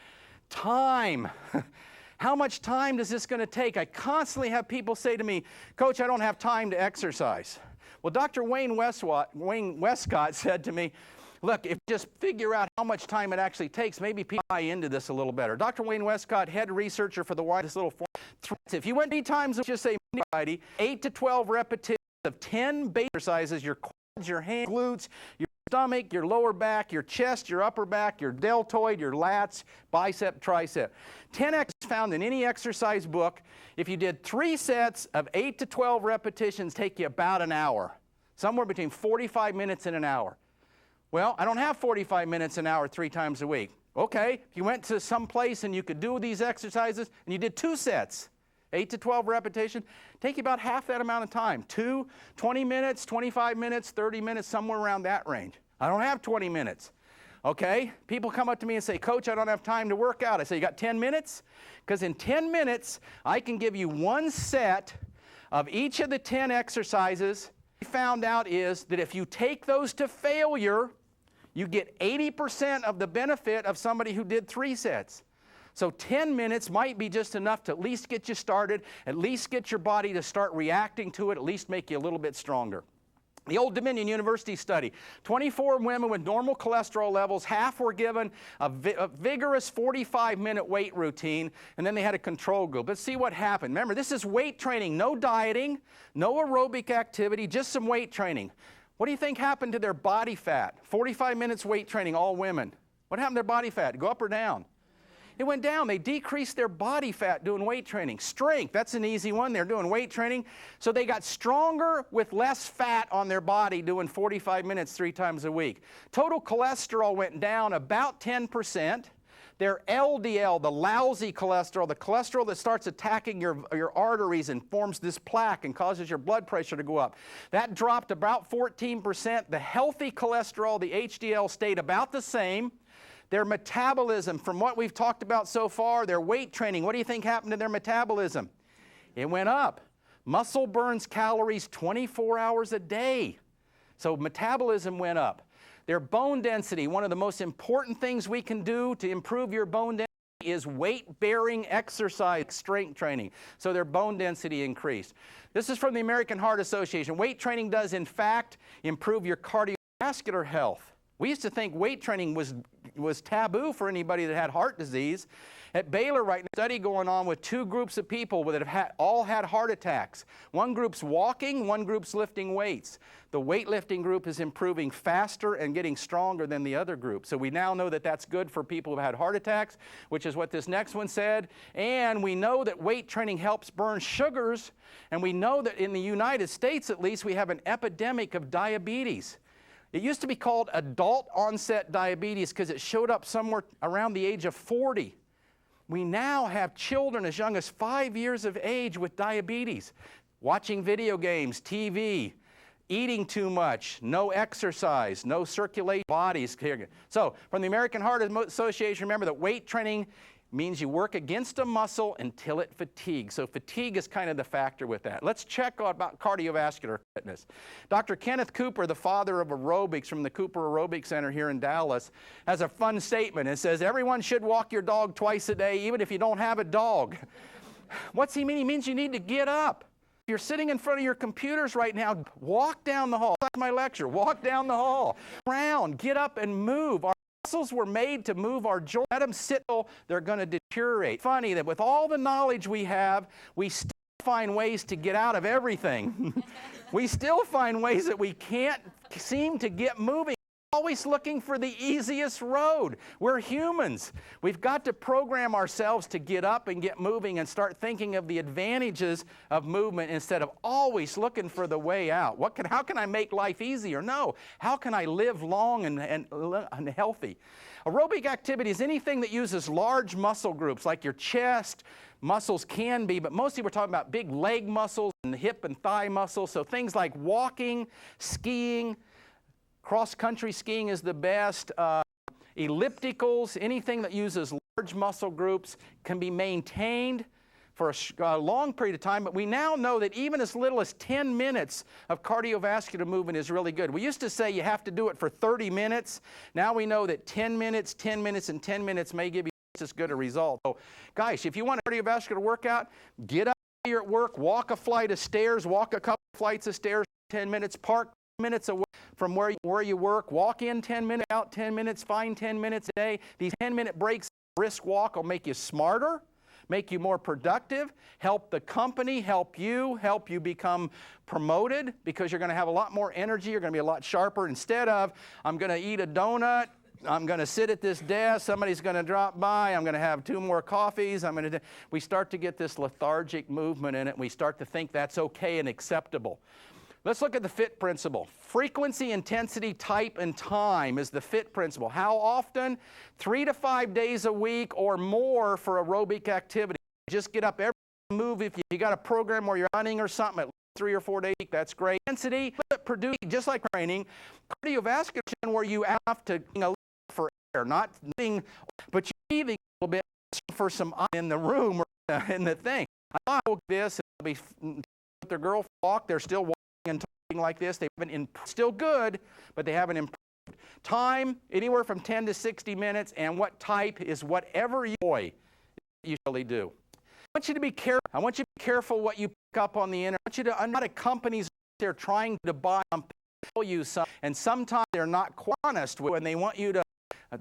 Time. How much time is this going to take? I constantly have people say to me, Coach, I don't have time to exercise. Well, Dr. Wayne Westcott said to me, look, if you just figure out how much time it actually takes, maybe people buy into this a little better. Dr. Wayne Westcott, head researcher for the widest little form. If you went 3 times, just say 8 to 12 repetitions of 10 base exercises, your quads, your hands, glutes, your stomach, your lower back, your chest, your upper back, your deltoid, your lats, bicep, tricep. 10x found in any exercise book. If you did 3 sets of 8 to 12 repetitions, take you about an hour, somewhere between 45 minutes and an hour. Well, I don't have 45 minutes an hour 3 times a week. Okay, if you went to some place and you could do these exercises and you did 2 sets, 8 to 12 repetitions, take you about half that amount of time. 20 minutes, 25 minutes, 30 minutes, somewhere around that range. I don't have 20 minutes. Okay, people come up to me and say, Coach, I don't have time to work out. I say, you got 10 minutes? Because in 10 minutes, I can give you 1 set of each of the 10 exercises. What we found out is that if you take those to failure, you get 80% of the benefit of somebody who did 3 sets. So 10 minutes might be just enough to at least get you started, at least get your body to start reacting to it, at least make you a little bit stronger. The Old Dominion University study, 24 women with normal cholesterol levels, half were given a vigorous 45-minute weight routine, and then they had a control group. Let's see what happened. Remember, this is weight training, no dieting, no aerobic activity, just some weight training. What do you think happened to their body fat? 45 minutes weight training, all women. What happened to their body fat? Go up or down? It went down. They decreased their body fat doing weight training. Strength, that's an easy one. They're doing weight training. So they got stronger with less fat on their body doing 45 minutes 3 times a week. Total cholesterol went down about 10%. Their LDL, the lousy cholesterol, the cholesterol that starts attacking your arteries and forms this plaque and causes your blood pressure to go up, that dropped about 14%. The healthy cholesterol, the HDL, stayed about the same. Their metabolism, from what we've talked about so far, their weight training, what do you think happened to their metabolism? It went up. Muscle burns calories 24 hours a day. So metabolism went up. Their bone density, one of the most important things we can do to improve your bone density is weight-bearing exercise, strength training. So their bone density increased. This is from the American Heart Association. Weight training does, in fact, improve your cardiovascular health. We used to think weight training was taboo for anybody that had heart disease. At Baylor right now, a study going on with 2 groups of people that have all had heart attacks. One group's walking, one group's lifting weights. The weightlifting group is improving faster and getting stronger than the other group. So we now know that that's good for people who've had heart attacks, which is what this next one said. And we know that weight training helps burn sugars. And we know that in the United States, at least, we have an epidemic of diabetes. It used to be called adult onset diabetes because it showed up somewhere around the age of 40. We now have children as young as 5 years of age with diabetes, watching video games, TV, eating too much, no exercise, no circulation, bodies. So from the American Heart Association, remember that weight training means you work against a muscle until it fatigues. So fatigue is kind of the factor with that. Let's check about cardiovascular fitness. Dr. Kenneth Cooper, the father of aerobics from the Cooper Aerobic Center here in Dallas, has a fun statement. It says, everyone should walk your dog twice a day, even if you don't have a dog. What's he mean? He means you need to get up. If you're sitting in front of your computers right now, walk down the hall. That's my lecture. Walk down the hall. Around, get up and move. Our muscles were made to move our joints. Let them sit, they're going to deteriorate. Funny that with all the knowledge we have, we still find ways to get out of everything. We still find ways that we can't seem to get moving. Always looking for the easiest road. We're humans. We've got to program ourselves to get up and get moving and start thinking of the advantages of movement instead of always looking for the way out. How can I make life easier? No. How can I live long and healthy? Aerobic activity is anything that uses large muscle groups like your chest. Muscles can be, but mostly we're talking about big leg muscles and hip and thigh muscles. So things like walking, skiing, cross-country skiing is the best. Ellipticals, anything that uses large muscle groups can be maintained for a long period of time, but we now know that even as little as 10 minutes of cardiovascular movement is really good. We used to say you have to do it for 30 minutes. Now we know that 10 minutes, 10 minutes, and 10 minutes may give you just as good a result. So, guys, if you want a cardiovascular workout, get up while you're at work, walk a flight of stairs, walk a couple flights of stairs, 10 minutes, park minutes away from where you work, walk in 10 minutes, out 10 minutes, find 10 minutes a day. These 10-minute breaks, brisk walk will make you smarter, make you more productive, help the company, help you become promoted because you're going to have a lot more energy, you're going to be a lot sharper instead of, I'm going to eat a donut, I'm going to sit at this desk, somebody's going to drop by, I'm going to have 2 more coffees, we start to get this lethargic movement in it, and we start to think that's okay and acceptable. Let's look at the FIT principle. Frequency, intensity, type, and time is the FIT principle. How often? 3 to 5 days a week or more for aerobic activity. Just get up every move. If you got a program where you're running or something at 3 or 4 days a week, that's great. Intensity, produce, just like training, cardiovascular where you have to for air, not breathing, but you're breathing a little bit for some in the room or in the thing. I know this, it'll be with their girl walk, they're still walking and talking like this. They haven't still good, but they haven't improved. Time, anywhere from 10 to 60 minutes, and what type is whatever you usually do. I want you to be careful. I want you to be careful what you pick up on the internet. I want you to, a lot of companies out there trying to buy tell you some, and sometimes they're not honest when they want you to.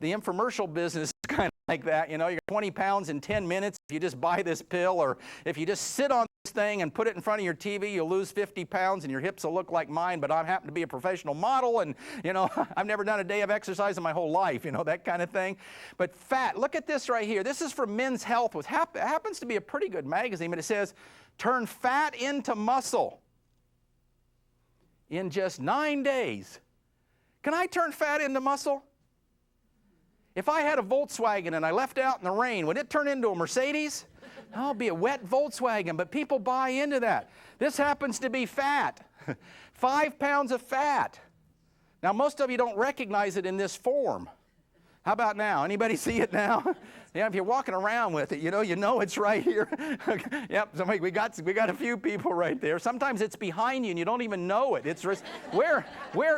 The infomercial business is kind of like that, you know, you're 20 pounds in 10 minutes if you just buy this pill, or if you just sit on this thing and put it in front of your TV, you'll lose 50 pounds and your hips will look like mine, but I happen to be a professional model and, you know, I've never done a day of exercise in my whole life, you know, that kind of thing. But fat, look at this right here. This is from Men's Health, which happens to be a pretty good magazine, but it says, turn fat into muscle in just 9 days. Can I turn fat into muscle? If I had a Volkswagen and I left out in the rain, would it turn into a Mercedes? No, it'll be a wet Volkswagen, but people buy into that. This happens to be fat. 5 pounds of fat. Now, most of you don't recognize it in this form. How about now? Anybody see it now? Yeah, if you're walking around with it, you know it's right here. Yep, so we got a few people right there. Sometimes it's behind you and you don't even know it. It's where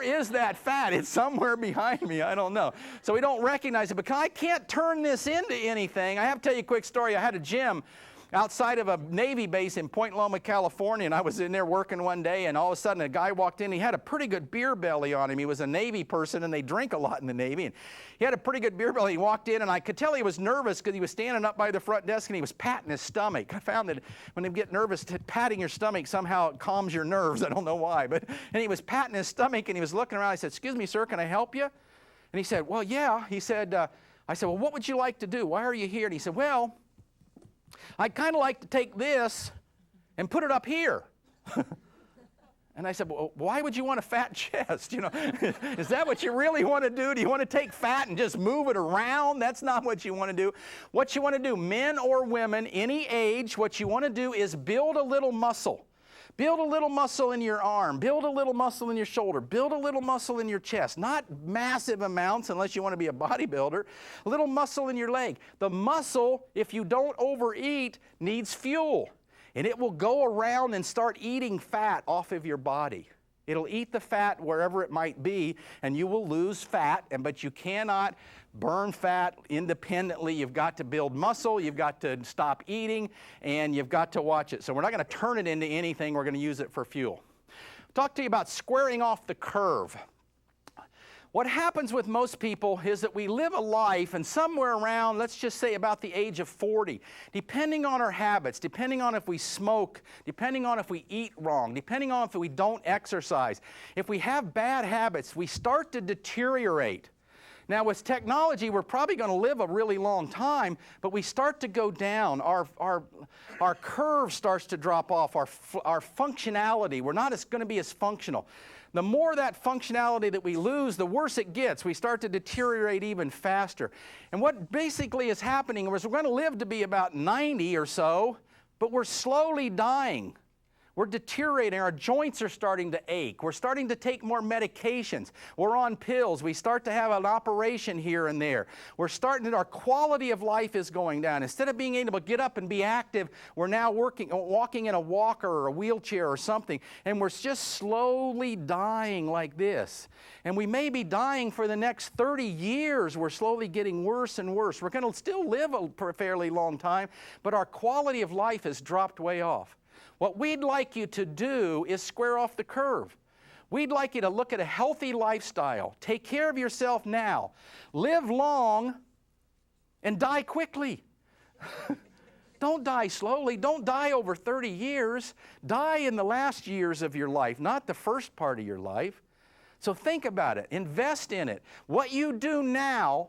is that fat? It's somewhere behind me. I don't know. So we don't recognize it. But I can't turn this into anything. I have to tell you a quick story. I had a gym outside of a Navy base in Point Loma, California, and I was in there working one day, and all of a sudden a guy walked in. He had a pretty good beer belly on him. He was a Navy person, and they drink a lot in the Navy. And he had a pretty good beer belly. He walked in, and I could tell he was nervous because he was standing up by the front desk, and he was patting his stomach. I found that when you get nervous, patting your stomach somehow calms your nerves. I don't know why. And he was patting his stomach, and he was looking around. I said, "Excuse me, sir, can I help you?" And he said, "Well, yeah." He said, I said, "Well, what would you like to do? Why are you here?" And he said, "Well, I'd kind of like to take this and put it up here." And I said, "Well, why would you want a fat chest? You know, is that what you really want to do? Do you want to take fat and just move it around? That's not what you want to do. What you want to do, men or women, any age, what you want to do is build a little muscle. Build a little muscle in your arm. Build a little muscle in your shoulder. Build a little muscle in your chest. Not massive amounts unless you want to be a bodybuilder. A little muscle in your leg. The muscle, if you don't overeat, needs fuel. And it will go around and start eating fat off of your body. It'll eat the fat wherever it might be, and you will lose fat, but you cannot burn fat independently. You've got to build muscle, you've got to stop eating, and you've got to watch it. So we're not going to turn it into anything, we're going to use it for fuel. Talk to you about squaring off the curve. What happens with most people is that we live a life, and somewhere around, let's just say about the age of 40, depending on our habits, depending on if we smoke, depending on if we eat wrong, depending on if we don't exercise, if we have bad habits, we start to deteriorate. Now, with technology, we're probably going to live a really long time, but we start to go down. Our curve starts to drop off, our functionality. We're not going to be as functional. The more that functionality that we lose, the worse it gets. We start to deteriorate even faster. And what basically is happening is we're going to live to be about 90 or so, but we're slowly dying. We're deteriorating. Our joints are starting to ache. We're starting to take more medications. We're on pills. We start to have an operation here and there. Our quality of life is going down. Instead of being able to get up and be active, we're now walking in a walker or a wheelchair or something, and we're just slowly dying like this. And we may be dying for the next 30 years. We're slowly getting worse and worse. We're going to still live a fairly long time, but our quality of life has dropped way off. What we'd like you to do is square off the curve. We'd like you to look at a healthy lifestyle. Take care of yourself now. Live long and die quickly. Don't die slowly. Don't die over 30 years. Die in the last years of your life, not the first part of your life. So think about it. Invest in it. What you do now,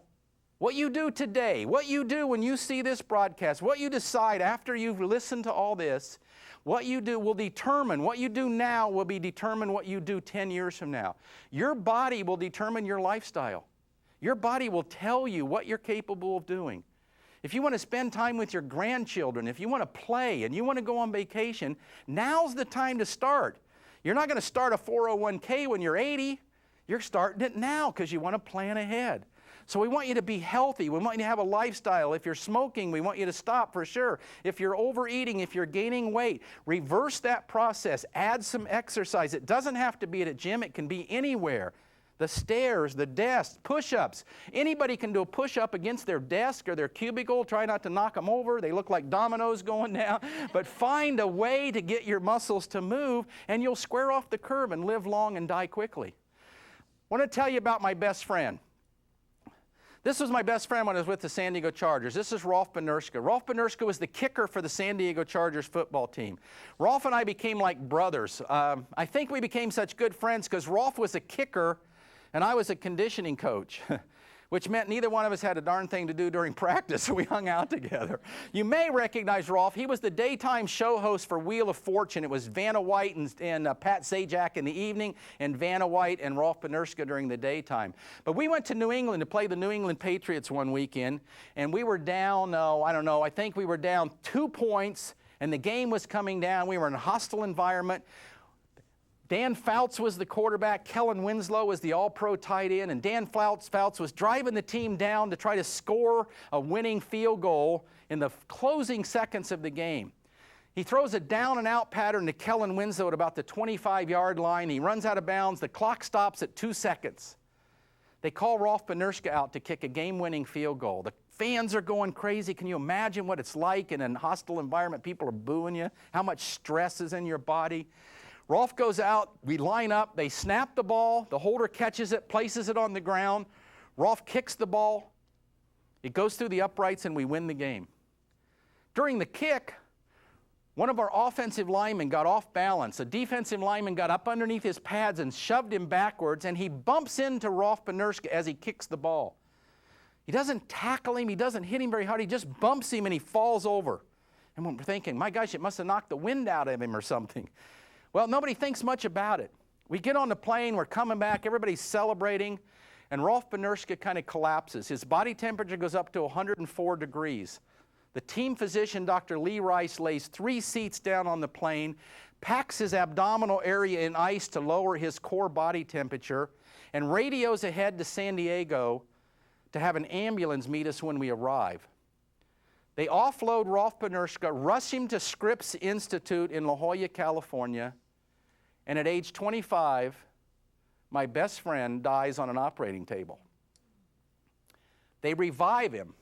what you do today, what you do when you see this broadcast, what you decide after you've listened to all this, what you do will determine, what you do now will determine what you do 10 years from now. Your body will determine your lifestyle. Your body will tell you what you're capable of doing. If you want to spend time with your grandchildren, if you want to play and you want to go on vacation, now's the time to start. You're not going to start a 401k when you're 80. You're starting it now because you want to plan ahead. So we want you to be healthy. We want you to have a lifestyle. If you're smoking, we want you to stop for sure. If you're overeating, if you're gaining weight, reverse that process. Add some exercise. It doesn't have to be at a gym. It can be anywhere. The stairs, the desk, push-ups. Anybody can do a push-up against their desk or their cubicle. Try not to knock them over. They look like dominoes going down. But find a way to get your muscles to move, and you'll square off the curve and live long and die quickly. want to tell you about my best friend. This was my best friend when I was with the San Diego Chargers. This is Rolf Benirschke. Rolf Benirschke was the kicker for the San Diego Chargers football team. Rolf and I became like brothers. I think we became such good friends because Rolf was a kicker and I was a conditioning coach, which meant neither one of us had a darn thing to do during practice, so we hung out together. You may recognize Rolf. He was the daytime show host for Wheel of Fortune. It was Vanna White and Pat Sajak in the evening, and Vanna White and Rolf Benirschke during the daytime. But we went to New England to play the New England Patriots one weekend, and we were down, I think we were down 2 points, and the game was coming down. We were in a hostile environment. Dan Fouts was the quarterback. Kellen Winslow was the all-pro tight end. And Dan Fouts was driving the team down to try to score a winning field goal in the closing seconds of the game. He throws a down-and-out pattern to Kellen Winslow at about the 25-yard line. He runs out of bounds. The clock stops at 2 seconds. They call Rolf Benirschke out to kick a game-winning field goal. The fans are going crazy. Can you imagine what it's like in a hostile environment? People are booing you. How much stress is in your body? Rolf goes out, we line up, they snap the ball, the holder catches it, places it on the ground. Rolf kicks the ball, it goes through the uprights, and we win the game. During the kick, one of our offensive linemen got off balance. A defensive lineman got up underneath his pads and shoved him backwards, and he bumps into Rolf Benirschke as he kicks the ball. He doesn't tackle him, he doesn't hit him very hard, he just bumps him and he falls over. And we're thinking, my gosh, it must have knocked the wind out of him or something. Well, nobody thinks much about it. We get on the plane, we're coming back, everybody's celebrating, and Rolf Benirschke kind of collapses. His body temperature goes up to 104 degrees. The team physician, Dr. Lee Rice, lays 3 seats down on the plane, packs his abdominal area in ice to lower his core body temperature, and radios ahead to San Diego to have an ambulance meet us when we arrive. They offload Rolf Benirschke, rush him to Scripps Institute in La Jolla, California, and at age 25, my best friend dies on an operating table. They revive him.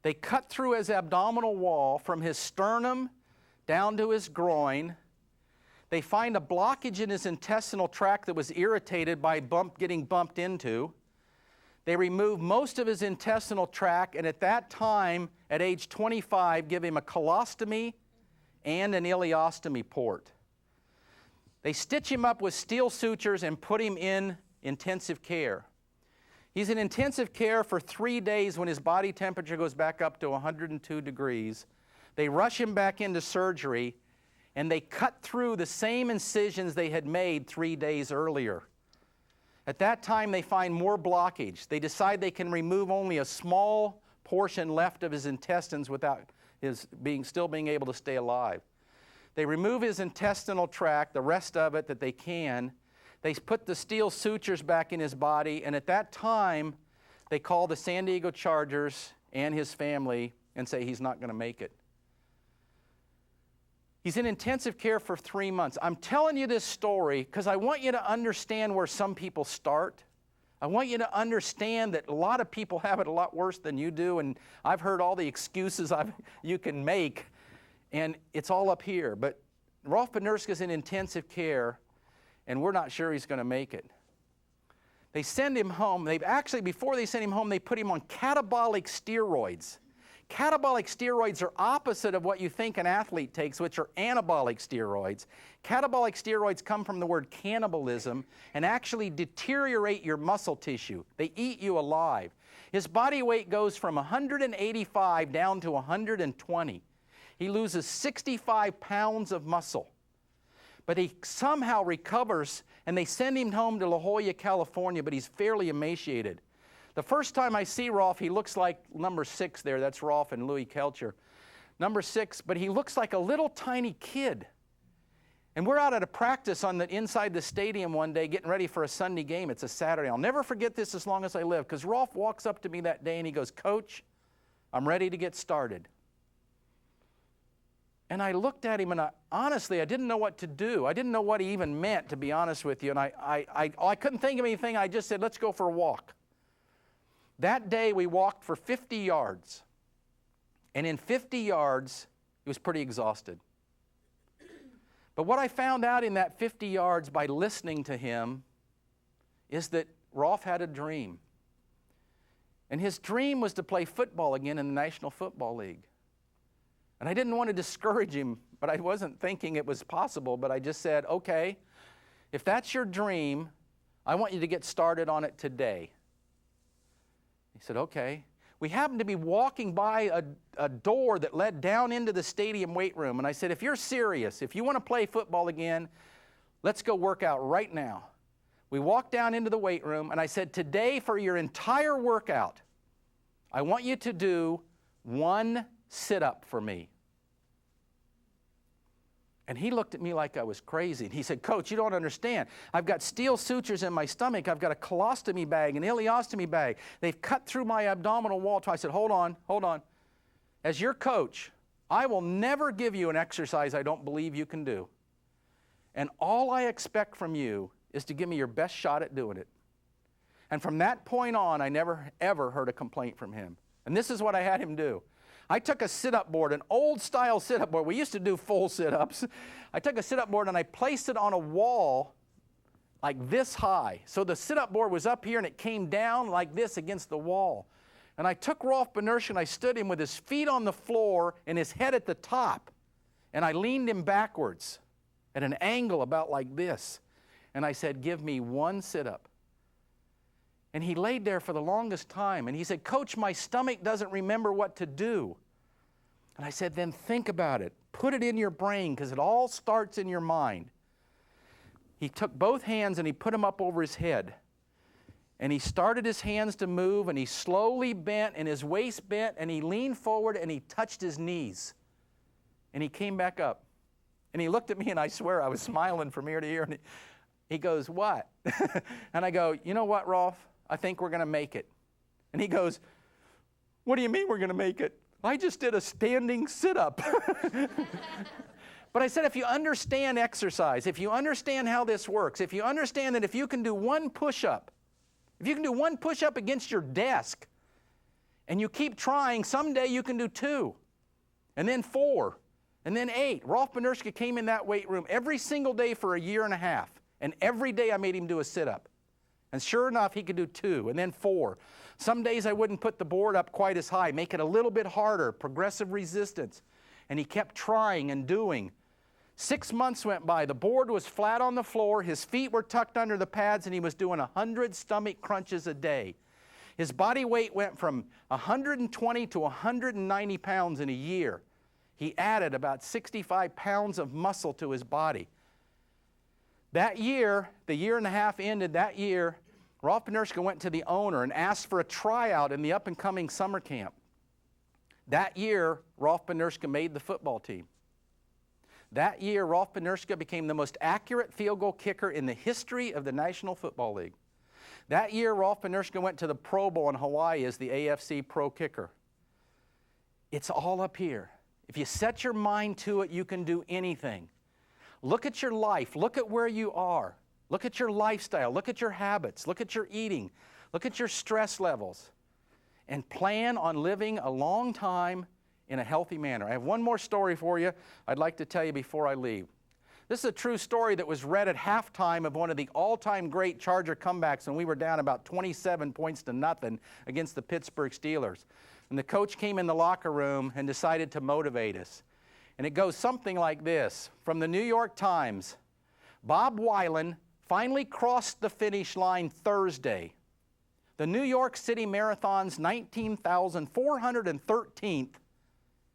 They cut through his abdominal wall from his sternum down to his groin. They find a blockage in his intestinal tract that was irritated by getting bumped into. They remove most of his intestinal tract, and at that time, at age 25, give him a colostomy and an ileostomy port. They stitch him up with steel sutures and put him in intensive care. He's in intensive care for 3 days when his body temperature goes back up to 102 degrees. They rush him back into surgery, and they cut through the same incisions they had made 3 days earlier. At that time, they find more blockage. They decide they can remove only a small portion left of his intestines without his still being able to stay alive. They remove his intestinal tract, the rest of it that they can. They put the steel sutures back in his body, and at that time, they call the San Diego Chargers and his family and say he's not going to make it. He's in intensive care for 3 months. I'm telling you this story because I want you to understand where some people start. I want you to understand that a lot of people have it a lot worse than you do, and I've heard all the excuses you can make, and it's all up here. But Rolf Benirschke is in intensive care, and we're not sure he's going to make it. They send him home. Before they send him home, they put him on catabolic steroids. Catabolic steroids are opposite of what you think an athlete takes, which are anabolic steroids. Catabolic steroids come from the word cannibalism and actually deteriorate your muscle tissue. They eat you alive. His body weight goes from 185 down to 120. He loses 65 pounds of muscle. But he somehow recovers, and they send him home to La Jolla, California, but he's fairly emaciated. The first time I see Rolf, he looks like number 6 there. That's Rolf and Louis Kelcher. Number 6, but he looks like a little tiny kid. And we're out at a practice inside the stadium one day getting ready for a Sunday game. It's a Saturday. I'll never forget this as long as I live, because Rolf walks up to me that day and he goes, "Coach, I'm ready to get started." And I looked at him, and honestly, I didn't know what to do. I didn't know what he even meant, to be honest with you. And I couldn't think of anything. I just said, "Let's go for a walk." That day, we walked for 50 yards. And in 50 yards, he was pretty exhausted. But what I found out in that 50 yards by listening to him is that Rolf had a dream. And his dream was to play football again in the National Football League. And I didn't want to discourage him, but I wasn't thinking it was possible, but I just said, okay, if that's your dream, I want you to get started on it today. He said, okay. We happened to be walking by a door that led down into the stadium weight room, and I said, if you're serious, if you want to play football again, let's go work out right now. We walked down into the weight room, and I said, today for your entire workout, I want you to do one sit-up for me. And he looked at me like I was crazy. And he said, Coach, you don't understand. I've got steel sutures in my stomach. I've got a colostomy bag, an ileostomy bag. They've cut through my abdominal wall. I said, hold on. As your coach, I will never give you an exercise I don't believe you can do. And all I expect from you is to give me your best shot at doing it. And from that point on, I never, ever heard a complaint from him. And this is what I had him do. I took a sit-up board, an old-style sit-up board. We used to do full sit-ups. I took a sit-up board and I placed it on a wall like this high. So the sit-up board was up here and it came down like this against the wall. And I took Rolf Benirschke and I stood him with his feet on the floor and his head at the top. And I leaned him backwards at an angle about like this. And I said, give me one sit-up. And he laid there for the longest time. And he said, Coach, my stomach doesn't remember what to do. And I said, then think about it. Put it in your brain, because it all starts in your mind. He took both hands and he put them up over his head. And he started his hands to move, and he slowly bent, and his waist bent, and he leaned forward, and he touched his knees. And he came back up. And he looked at me, and I swear I was smiling from ear to ear. And he goes, what? And I go, you know what, Rolf? I think we're going to make it. And he goes, what do you mean we're going to make it? I just did a standing sit-up. But I said, if you understand exercise, if you understand how this works, if you understand that if you can do one push-up, if you can do one push-up against your desk, and you keep trying, someday you can do 2, and then 4, and then 8. Rolf Benirschke came in that weight room every single day for a year and a half, and every day I made him do a sit-up. And sure enough, he could do 2, and then 4. Some days I wouldn't put the board up quite as high, make it a little bit harder, progressive resistance. And he kept trying and doing. 6 months went by. The board was flat on the floor. His feet were tucked under the pads, and he was doing 100 stomach crunches a day. His body weight went from 120 to 190 pounds in a year. He added about 65 pounds of muscle to his body. That year, the year and a half ended that year, Rolf Benirschke went to the owner and asked for a tryout in the up-and-coming summer camp. That year, Rolf Benirschke made the football team. That year, Rolf Benirschke became the most accurate field goal kicker in the history of the National Football League. That year, Rolf Benirschke went to the Pro Bowl in Hawaii as the AFC Pro Kicker. It's all up here. If you set your mind to it, you can do anything. Look at your life. Look at where you are. Look at your lifestyle. Look at your habits. Look at your eating. Look at your stress levels. And plan on living a long time in a healthy manner. I have one more story for you I'd like to tell you before I leave. This is a true story that was read at halftime of one of the all-time great Charger comebacks when we were down about 27 points to nothing against the Pittsburgh Steelers. And the coach came in the locker room and decided to motivate us. And it goes something like this. From the New York Times, Bob Weiland finally crossed the finish line Thursday. The New York City Marathon's 19,413th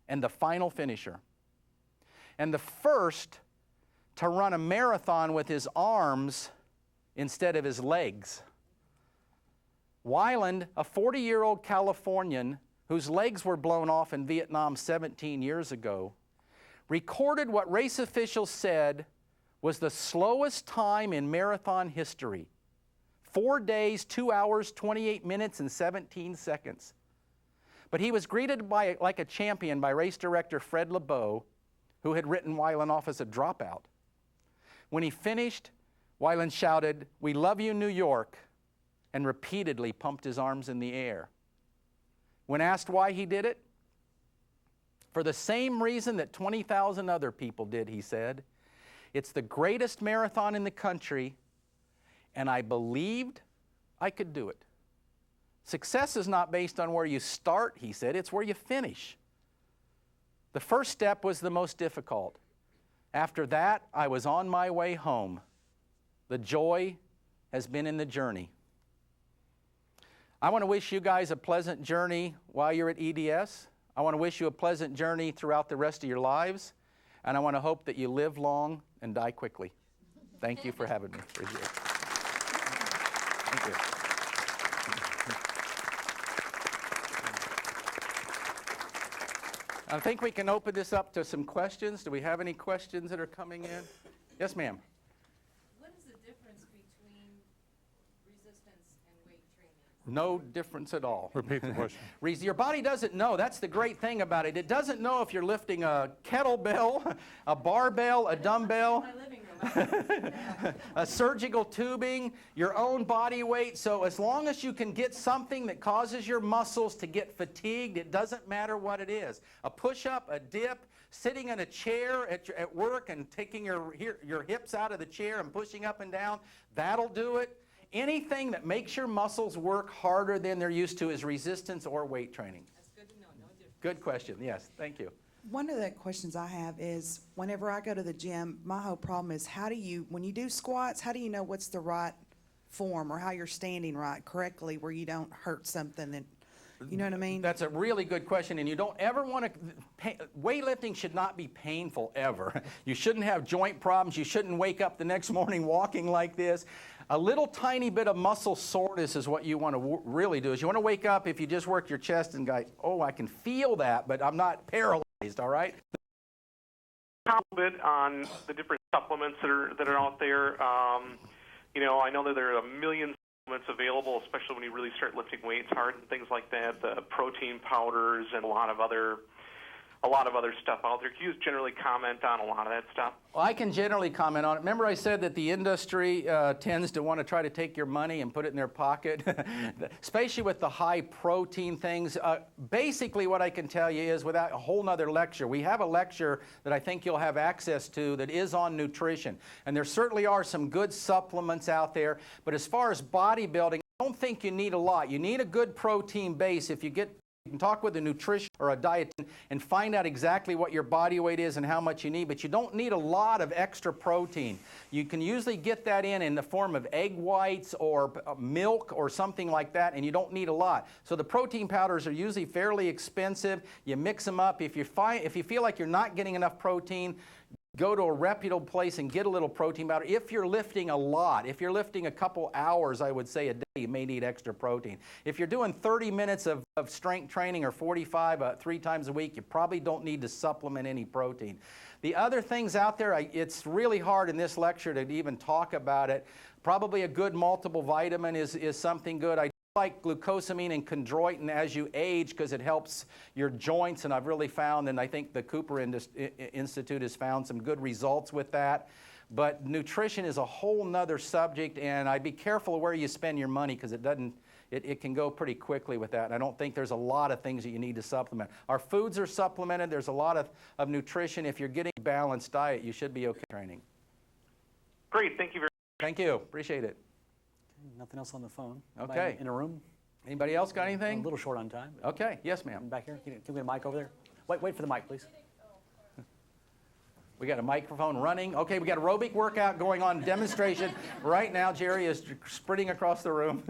and the final finisher. And the first to run a marathon with his arms instead of his legs. Weiland, a 40-year-old Californian whose legs were blown off in Vietnam 17 years ago, recorded what race officials said was the slowest time in marathon history. 4 days, 2 hours, 28 minutes, and 17 seconds. But he was greeted like a champion by race director Fred Lebow, who had written Weiland off as a dropout. When he finished, Weiland shouted, "We love you, New York," and repeatedly pumped his arms in the air. When asked why he did it, for the same reason that 20,000 other people did, he said. It's the greatest marathon in the country, and I believed I could do it. Success is not based on where you start, he said, it's where you finish. The first step was the most difficult. After that, I was on my way home. The joy has been in the journey. I want to wish you guys a pleasant journey while you're at EDS. I want to wish you a pleasant journey throughout the rest of your lives. And I want to hope that you live long and die quickly. Thank you for having me. Appreciate it. Thank you. I think we can open this up to some questions. Do we have any questions that are coming in? Yes, ma'am. What is the difference between resistance and weight training? No difference at all. Repeat the question. Your body doesn't know. That's the great thing about it. It doesn't know if you're lifting a kettlebell, a barbell, a dumbbell, My living room. a surgical tubing, your own body weight. So as long as you can get something that causes your muscles to get fatigued, it doesn't matter what it is. A push-up, a dip, sitting in a chair at work and taking your hips out of the chair and pushing up and down, that'll do it. Anything that makes your muscles work harder than they're used to is resistance or weight training. That's good to know. No difference. Good question. Yes, thank you. One of the questions I have is, whenever I go to the gym, my whole problem is when you do squats, how do you know what's the right form or how you're standing right correctly where you don't hurt something that, you know what I mean? That's a really good question, and you don't ever want to, weightlifting should not be painful ever. You shouldn't have joint problems. You shouldn't wake up the next morning walking like this. A little tiny bit of muscle soreness is what you want to really do. Is you want to wake up if you just work your chest and go, oh, I can feel that, but I'm not paralyzed, all right? A little bit on the different supplements that are out there. I know that there are a million supplements available, especially when you really start lifting weights hard and things like that. The protein powders and a lot of other stuff out there. Can you just generally comment on a lot of that stuff? Well, I can generally comment on it. Remember I said that the industry tends to want to try to take your money and put it in their pocket, especially with the high protein things. Basically what I can tell you is, without a whole nother lecture, we have a lecture that I think you'll have access to that is on nutrition. And there certainly are some good supplements out there. But as far as bodybuilding, I don't think you need a lot. You need a good protein base. You can talk with a nutrition or a dietitian and find out exactly what your body weight is and how much you need, but you don't need a lot of extra protein. You can usually get that in the form of egg whites or milk or something like that, and you don't need a lot. So the protein powders are usually fairly expensive. You mix them up. If you feel like you're not getting enough protein, go to a reputable place and get a little protein powder. If you're lifting a lot, if you're lifting a couple hours, I would say a day, you may need extra protein. If you're doing 30 minutes of strength training or 45 3 times a week, you probably don't need to supplement any protein. The other things out there, it's really hard in this lecture to even talk about it. Probably a good multiple vitamin is something good. I like glucosamine and chondroitin as you age because it helps your joints, and I've really found, and I think the Cooper Institute has found some good results with that. But nutrition is a whole nother subject, and I'd be careful where you spend your money because it can go pretty quickly with that. And I don't think there's a lot of things that you need to supplement. Our foods are supplemented. There's a lot of nutrition. If you're getting a balanced diet, you should be okay training. Great, thank you very much. Thank you. Appreciate it. Nothing else on the phone? Okay. Anybody in a room? Anybody else got A anything? little short on time. Okay. Yes, ma'am. Back here? Can we get a mic over there? Wait for the mic, please. We got a microphone running. Okay, we got aerobic workout going on, demonstration. Right now, Jerry is sprinting across the room.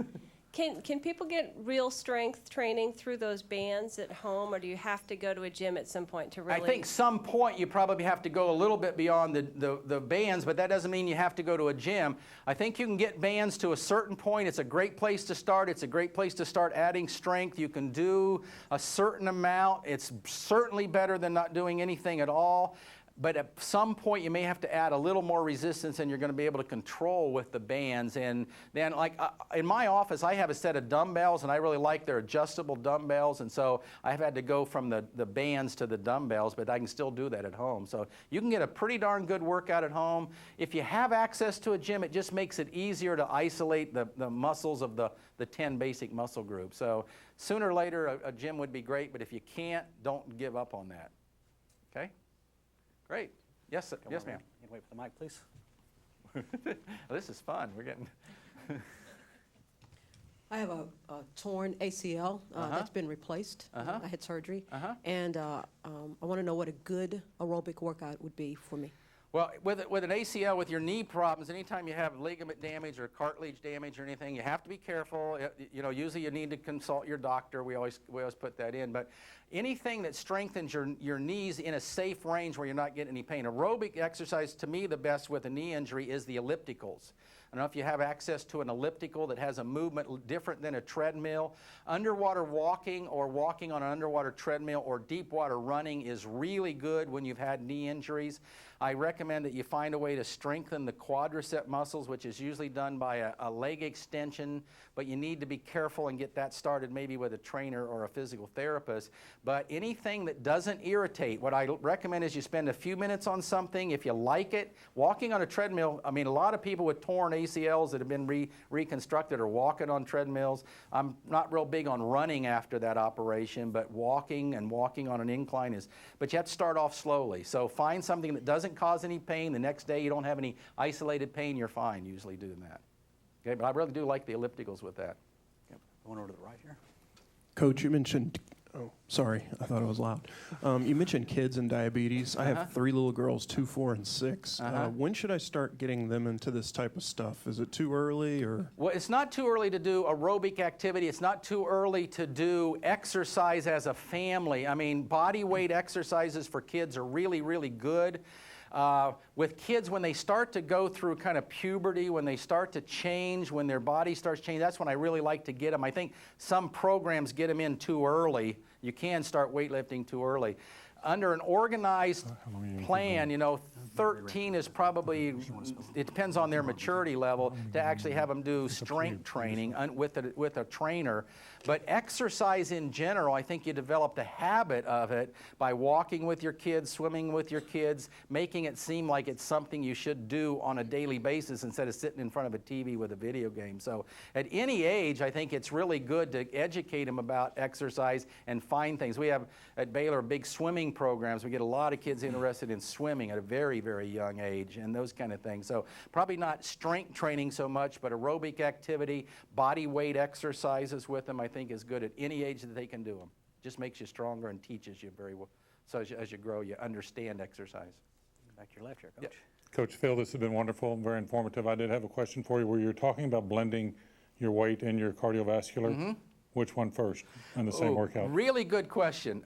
Can people get real strength training through those bands at home, or do you have to go to a gym at some point to really? I think some point you probably have to go a little bit beyond the bands, but that doesn't mean you have to go to a gym. I think you can get bands to a certain point. It's a great place to start. It's a great place to start adding strength. You can do a certain amount. It's certainly better than not doing anything at all. But at some point, you may have to add a little more resistance, and you're going to be able to control with the bands. And then, like in my office, I have a set of dumbbells, and I really like their adjustable dumbbells. And so I've had to go from the bands to the dumbbells, but I can still do that at home. So you can get a pretty darn good workout at home. If you have access to a gym, it just makes it easier to isolate the muscles of the 10 basic muscle groups. So sooner or later, a gym would be great, but if you can't, don't give up on that. Okay? Great. Yes, sir. Yes, ma'am. Can you wait for the mic, please? This is fun. We're getting. I have a torn ACL that's been replaced. I had surgery. And I want to know what a good aerobic workout would be for me. Well, with an ACL, with your knee problems, anytime you have ligament damage or cartilage damage or anything, you have to be careful. You know, usually you need to consult your doctor. We always put that in. But anything that strengthens your knees in a safe range where you're not getting any pain. Aerobic exercise, to me, the best with a knee injury is the ellipticals. I don't know if you have access to an elliptical that has a movement different than a treadmill. Underwater walking or walking on an underwater treadmill or deep water running is really good when you've had knee injuries. I recommend that you find a way to strengthen the quadricep muscles, which is usually done by a leg extension, but you need to be careful and get that started maybe with a trainer or a physical therapist. But anything that doesn't irritate, what I recommend is you spend a few minutes on something. If you like it, walking on a treadmill, I mean, a lot of people with torn ACLs that have been reconstructed are walking on treadmills. I'm not real big on running after that operation, but walking on an incline is, but you have to start off slowly. So find something that doesn't cause any pain. The next day you don't have any isolated pain, you're fine usually doing that. Okay, but I really do like the ellipticals with that. Okay, one over to the right here. Coach, you mentioned, oh, sorry, I thought it was loud. You mentioned kids and diabetes. I have 3 little girls, 2, 4, and 6. When should I start getting them into this type of stuff? Is it too early or? Well, it's not too early to do aerobic activity. It's not too early to do exercise as a family. I mean, body weight exercises for kids are really, really good. With kids, when they start to go through kind of puberty, when they start to change, when their body starts changing, that's when I really like to get them. I think some programs get them in too early. You can start weightlifting too early. Under an organized plan, you know, 13 is probably, it depends on their maturity level, to actually have them do strength training with a trainer. But exercise in general, I think you develop the habit of it by walking with your kids, swimming with your kids, making it seem like it's something you should do on a daily basis instead of sitting in front of a TV with a video game. So at any age, I think it's really good to educate them about exercise and find things. We have at Baylor big swimming programs. We get a lot of kids interested in swimming at a very, very young age and those kind of things. So probably not strength training so much, but aerobic activity, body weight exercises with them, I think is good at any age that they can do them. Just makes you stronger and teaches you very well. So as you grow, you understand exercise. Back to your left here, Coach. Yep. Coach Phil, this has been wonderful, very informative. I did have a question for you where you're talking about blending your weight and your cardiovascular. Which one first in the same workout? Really good question.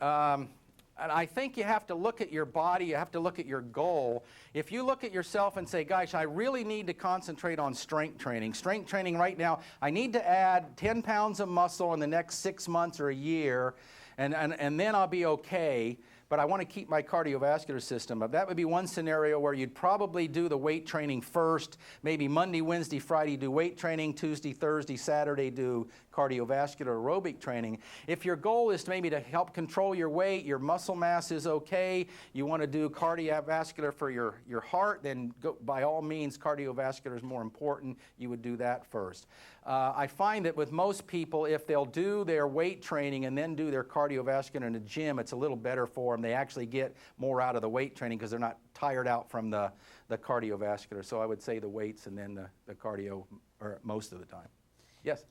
And I think you have to look at your body, you have to look at your goal. If you look at yourself and say, gosh, I really need to concentrate on strength training. Strength training right now, I need to add 10 pounds of muscle in the next 6 months or a year, and then I'll be okay. But I want to keep my cardiovascular system up. That would be one scenario where you'd probably do the weight training first, maybe Monday, Wednesday, Friday do weight training, Tuesday, Thursday, Saturday do cardiovascular aerobic training. If your goal is maybe to help control your weight, your muscle mass is okay, you want to do cardiovascular for your heart, then by all means cardiovascular is more important. You would do that first. I find that with most people, if they'll do their weight training and then do their cardiovascular in the gym, it's a little better for them. They actually get more out of the weight training because they're not tired out from the cardiovascular. So I would say the weights and then the cardio most of the time. Yes?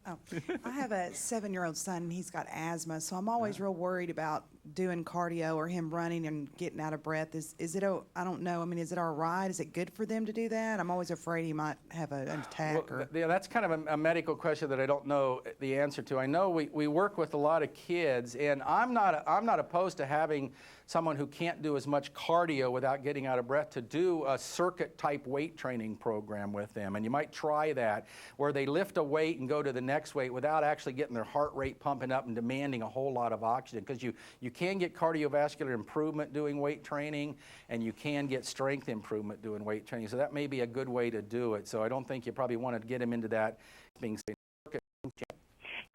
Oh, I have a 7-year-old son, and he's got asthma, so I'm always real worried about doing cardio or him running and getting out of breath. Is it, I don't know, I mean, is it all right? Is it good for them to do that? I'm always afraid he might have an attack. Well, yeah, that's kind of a medical question that I don't know the answer to. I know we work with a lot of kids, and I'm not opposed to having someone who can't do as much cardio without getting out of breath to do a circuit type weight training program with them. And you might try that where they lift a weight and go to the next weight without actually getting their heart rate pumping up and demanding a whole lot of oxygen, because you can get cardiovascular improvement doing weight training, and you can get strength improvement doing weight training. So that may be a good way to do it. So I don't think you probably want to get them into that being circuit.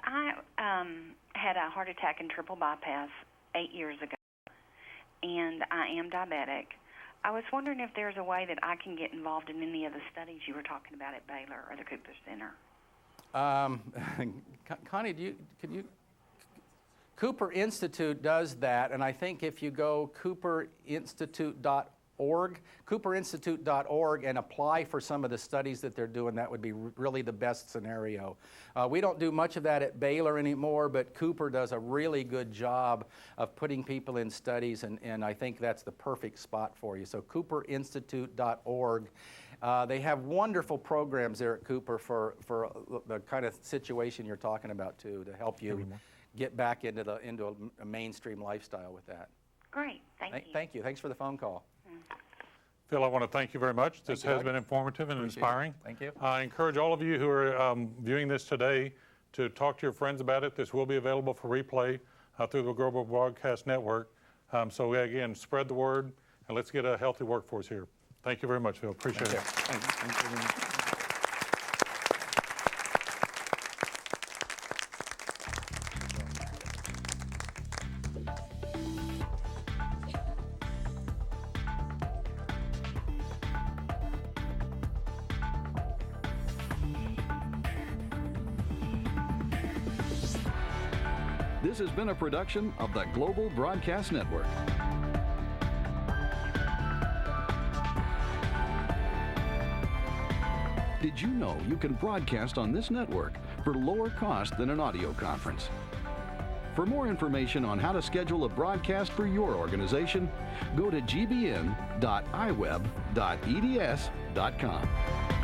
I had a heart attack and triple bypass 8 years ago, and I am diabetic. I was wondering if there's a way that I can get involved in any of the studies you were talking about at Baylor or the Cooper Center. Connie, Cooper Institute does that, and I think if you go cooperinstitute.org, cooperinstitute.org, and apply for some of the studies that they're doing. That would be really the best scenario. We don't do much of that at Baylor anymore, but Cooper does a really good job of putting people in studies, and I think that's the perfect spot for you. So cooperinstitute.org. They have wonderful programs there at Cooper for the kind of situation you're talking about too, to help you get back into a mainstream lifestyle with that. Great. Thank you. Thank you. Thanks for the phone call. Phil, I want to thank you very much. This you, has Doug. been informative and Appreciate it. inspiring. Thank you. I encourage all of you who are viewing this today to talk to your friends about it. This will be available for replay through the Global Broadcast Network. So again, spread the word, and let's get a healthy workforce here. Thank you very much, Phil. Appreciate it. This has been a production of the Global Broadcast Network. Did you know you can broadcast on this network for lower cost than an audio conference? For more information on how to schedule a broadcast for your organization, go to gbn.iweb.eds.com.